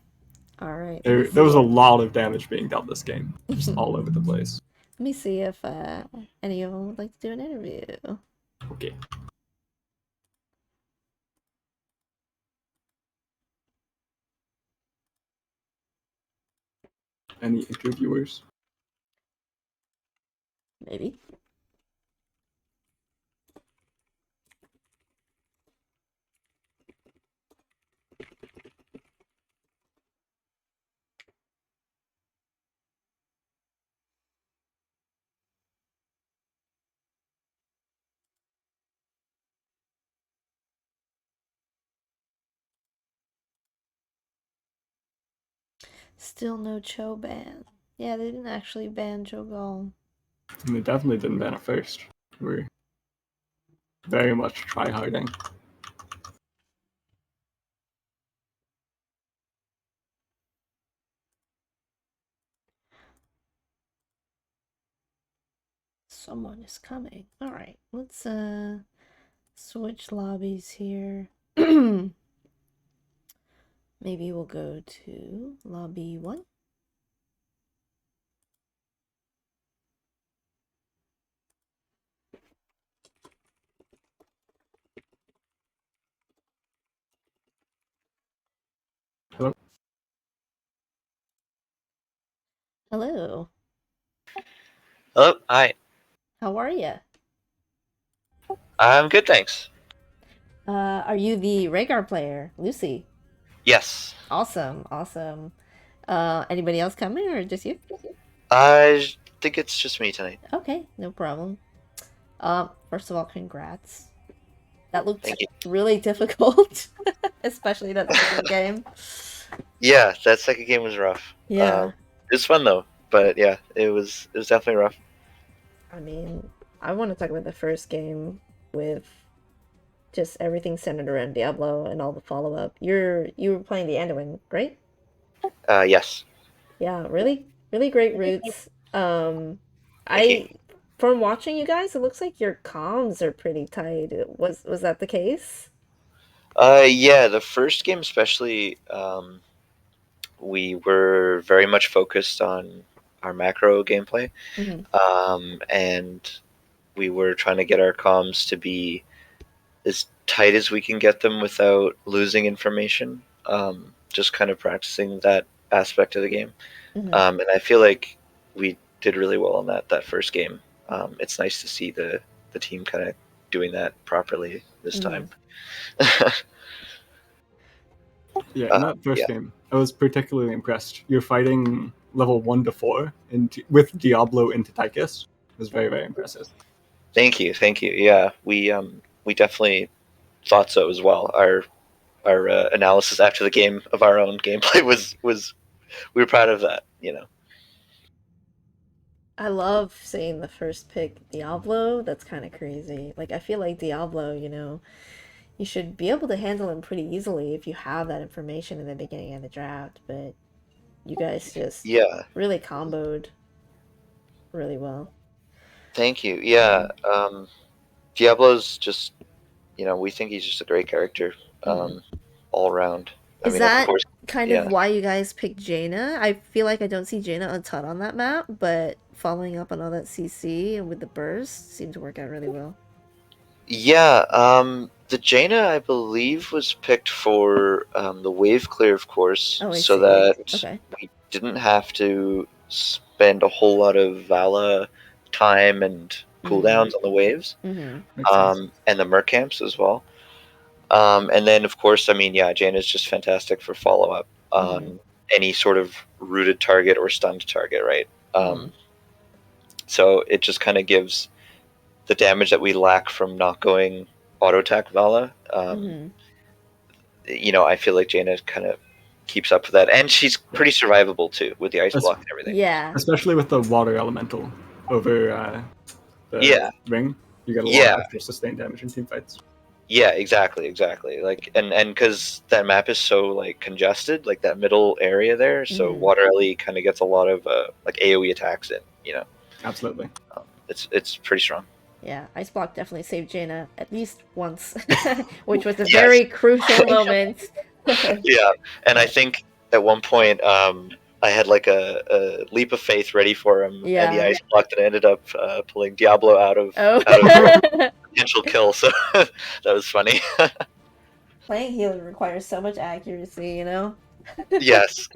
Speaker 1: Alright.
Speaker 2: There was a lot of damage being dealt this game. Just all over the place.
Speaker 1: Let me see if any of them would like to do an interview.
Speaker 2: Okay. Any interviewers?
Speaker 1: Maybe. Still no Cho ban. Yeah, they didn't actually ban Cho'Gall.
Speaker 2: And they definitely didn't ban it first. We're very much try-harding.
Speaker 1: Someone is coming. All right, let's switch lobbies here. Maybe we'll go to lobby 1.
Speaker 2: Hello?
Speaker 1: Hello.
Speaker 5: Hello, hi.
Speaker 1: How are you?
Speaker 5: I'm good, thanks.
Speaker 1: Are you the Rhaegar player, Lucy?
Speaker 5: Yes.
Speaker 1: Awesome, awesome. Anybody else coming or just you?
Speaker 5: I think it's just me tonight.
Speaker 1: Okay, no problem. First of all, congrats. That looked
Speaker 5: Thank you.
Speaker 1: really difficult, especially that second game.
Speaker 5: Yeah, that second game was rough.
Speaker 1: Yeah.
Speaker 5: It was fun though, but yeah, it was definitely rough.
Speaker 1: I mean, I want to talk about the first game with just everything centered around Diablo and all the follow up. You were playing the Anduin, right?
Speaker 5: Yes.
Speaker 1: Yeah, really great roots.
Speaker 5: Thank you.
Speaker 1: I from watching you guys, it looks like your comms are pretty tight. Was that the case?
Speaker 5: Yeah, the first game especially, we were very much focused on our macro gameplay, and we were trying to get our comms to be as tight as we can get them without losing information. Just kind of practicing that aspect of the game. And I feel like we did really well on that first game. It's nice to see the team kind of doing that properly this time.
Speaker 2: Yeah, in that first
Speaker 5: Yeah.
Speaker 2: game, I was particularly impressed. You're fighting level 1 to 4 with Diablo into Tychus. It was very, very impressive.
Speaker 5: Thank you. Yeah, we definitely thought so as well. Our analysis after the game of our own gameplay was we were proud of that.
Speaker 1: I love seeing the first pick Diablo. That's kind of crazy. Like, I feel like Diablo, you should be able to handle him pretty easily if you have that information in the beginning of the draft, but you guys just
Speaker 5: Yeah.
Speaker 1: really comboed really well.
Speaker 5: Thank you. Yeah. Diablo's just we think he's just a great character, all around. I
Speaker 1: Is
Speaker 5: mean, of
Speaker 1: that
Speaker 5: course,
Speaker 1: kind of
Speaker 5: yeah.
Speaker 1: why you guys picked Jaina? I feel like I don't see Jaina a ton on that map, but following up on all that CC and with the burst seemed to work out really well.
Speaker 5: Yeah, the Jaina, I believe, was picked for the wave clear, of course,
Speaker 1: Oh, I
Speaker 5: so
Speaker 1: see.
Speaker 5: that
Speaker 1: Okay.
Speaker 5: we didn't have to spend a whole lot of Vala time and cooldowns on the waves,
Speaker 2: Makes sense.
Speaker 5: and the Merc camps as well. And then, of course, I mean, yeah, Jaina is just fantastic for follow up on any sort of rooted target or stunned target, right? So it just kind of gives the damage that we lack from not going auto attack Vala. I feel like Jaina kind of keeps up with that, and she's pretty survivable too with the ice block and everything.
Speaker 1: Yeah.
Speaker 2: Especially with the water elemental over the
Speaker 5: Yeah.
Speaker 2: ring, you get a lot
Speaker 5: Yeah.
Speaker 2: of extra sustained damage in team fights.
Speaker 5: Yeah, exactly. Like, and because that map is so like congested, like that middle area there, so Water Ellie kind of gets a lot of like AOE attacks in.
Speaker 2: Absolutely.
Speaker 5: It's pretty strong.
Speaker 1: Yeah, Ice Block definitely saved Jaina at least once, which was a
Speaker 5: Yes.
Speaker 1: very crucial moment.
Speaker 5: Yeah, and I think at one point I had like a leap of faith ready for him, and the
Speaker 1: Yeah.
Speaker 5: ice blocked, and I ended up pulling Diablo out of
Speaker 1: Oh.
Speaker 5: potential kill. So that was funny.
Speaker 1: Playing healer requires so much accuracy,
Speaker 5: Yes.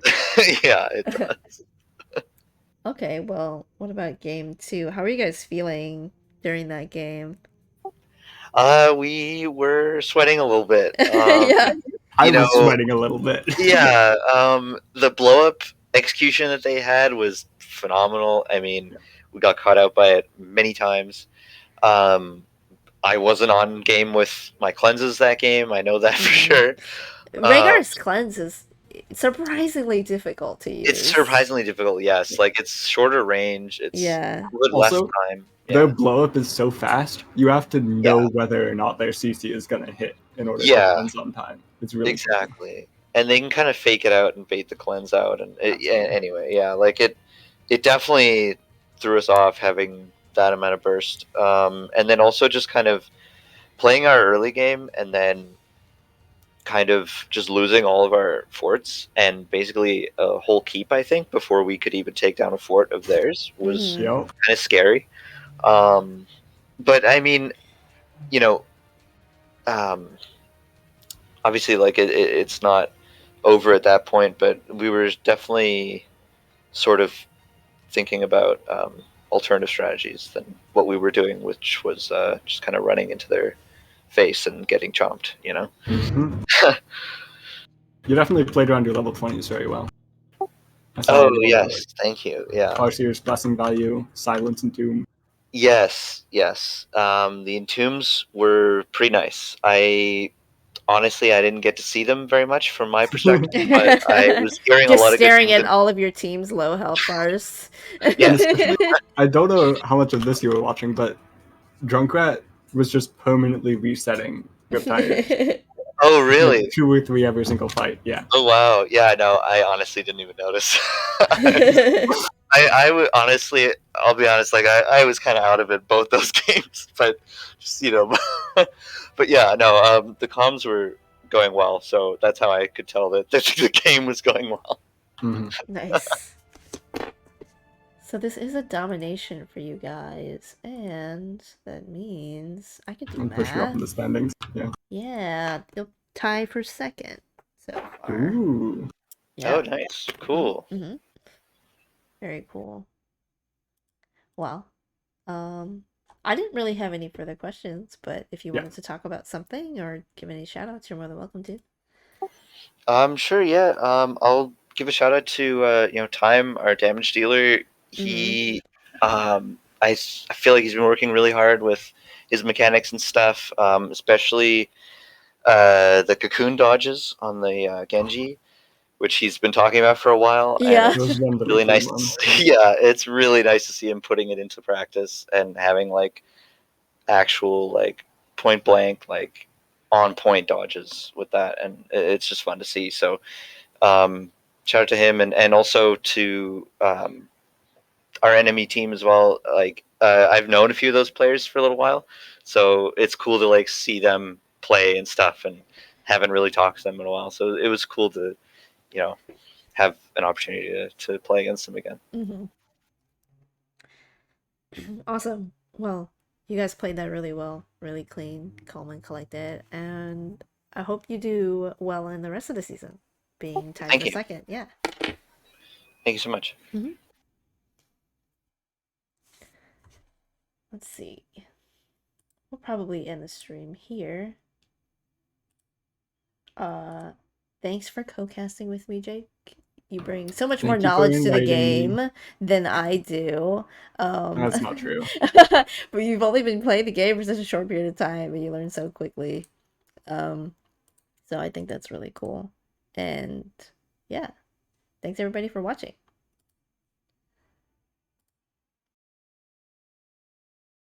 Speaker 5: Yeah, it does.
Speaker 1: Okay, well, what about game 2? How are you guys feeling during that game?
Speaker 5: We were sweating a little bit.
Speaker 1: Yeah.
Speaker 2: I was sweating a little bit.
Speaker 5: Yeah, the blow up execution that they had was phenomenal. I mean, we got caught out by it many times. I wasn't on game with my cleanses that game. I know that for sure.
Speaker 1: Rhaegar's cleanse is surprisingly difficult to use.
Speaker 5: It's surprisingly difficult, yes. Like, it's shorter range. It's good less
Speaker 2: Also,
Speaker 5: time.
Speaker 2: their blow up is so fast, you have to know whether or not their CC is going to hit in order to cleanse on time. It's really
Speaker 5: exactly.
Speaker 2: tricky.
Speaker 5: And they can kind of fake it out and bait the cleanse out. And anyway, yeah, like it definitely threw us off having that amount of burst. And then also just kind of playing our early game and then kind of just losing all of our forts and basically a whole keep, I think, before we could even take down a fort of theirs was
Speaker 1: Mhm.
Speaker 2: Yep.
Speaker 5: kind of scary. But I mean, you know, um, obviously, like it's not over at that point, but we were definitely sort of thinking about alternative strategies than what we were doing, which was just kind of running into their face and getting chomped, you know?
Speaker 2: Mhm. You definitely played around your level 20s very well. I saw
Speaker 5: Oh,
Speaker 2: a lot of
Speaker 5: yes.
Speaker 2: like
Speaker 5: Thank you. Yeah.
Speaker 2: Farseer's Blessing Value, Silence, and Doom.
Speaker 5: Yes. Yes. The Entombs were pretty nice. Honestly, I didn't get to see them very much from my perspective, but I was hearing a
Speaker 1: Just
Speaker 5: lot of good
Speaker 1: staring
Speaker 5: things.
Speaker 1: at all of your team's low health bars.
Speaker 2: And
Speaker 5: Yes.
Speaker 2: especially, I don't know how much of this you were watching, but Drunkrat was just permanently resetting Riptide's
Speaker 5: Oh,
Speaker 2: like
Speaker 5: really?
Speaker 2: 2 or 3 every single fight. Yeah.
Speaker 5: Oh, wow. Yeah, no, I honestly didn't even notice. I would honestly, I'll be honest, like I was kind of out of it both those games, but just but yeah, no, the comms were going well, so that's how I could tell that the game was going well.
Speaker 2: Mhm.
Speaker 1: Nice. So this is a domination for you guys, and that means I could do
Speaker 2: And push you up in the
Speaker 1: math.
Speaker 2: standings. Yeah.
Speaker 1: Yeah, you'll tie for second so far.
Speaker 2: Ooh.
Speaker 1: Yeah.
Speaker 5: Oh, nice, cool.
Speaker 1: Mm-hmm. Very cool. Well, I didn't really have any further questions, but if you
Speaker 2: Yeah.
Speaker 1: wanted to talk about something or give any shout outs, you're more than welcome to.
Speaker 5: Sure, yeah. I'll give a shout out to Time, our damage dealer.
Speaker 1: Mm-hmm.
Speaker 5: He, I feel like he's been working really hard with his mechanics and stuff, especially the cocoon dodges on the Genji, which he's been talking about for a while, and
Speaker 1: Yeah.
Speaker 2: Those
Speaker 5: it's
Speaker 2: ones that are
Speaker 5: really
Speaker 2: free
Speaker 5: nice.
Speaker 2: ones.
Speaker 5: Yeah, it's really nice to see him putting it into practice and having like actual like point blank like on point dodges with that, and it's just fun to see. So shout out to him and also to our enemy team as well. Like I've known a few of those players for a little while, so it's cool to like see them play and stuff, and haven't really talked to them in a while. So it was cool to have an opportunity to play against them again.
Speaker 1: Mm-hmm. Awesome. Well, you guys played that really well, really clean, calm, and collected, and I hope you do well in the rest of the season, being tied
Speaker 5: Thank
Speaker 1: for
Speaker 5: you.
Speaker 1: second. Yeah.
Speaker 5: Thank you so much.
Speaker 1: Mm-hmm. Let's see. We'll probably end the stream here. Thanks for co-casting with me, Jake. You bring so much more
Speaker 2: Thank you for
Speaker 1: knowledge to the
Speaker 2: inviting me.
Speaker 1: game than I do.
Speaker 2: That's not true.
Speaker 1: But you've only been playing the game for such a short period of time, and you learn so quickly. So I think that's really cool. And yeah, thanks everybody for watching.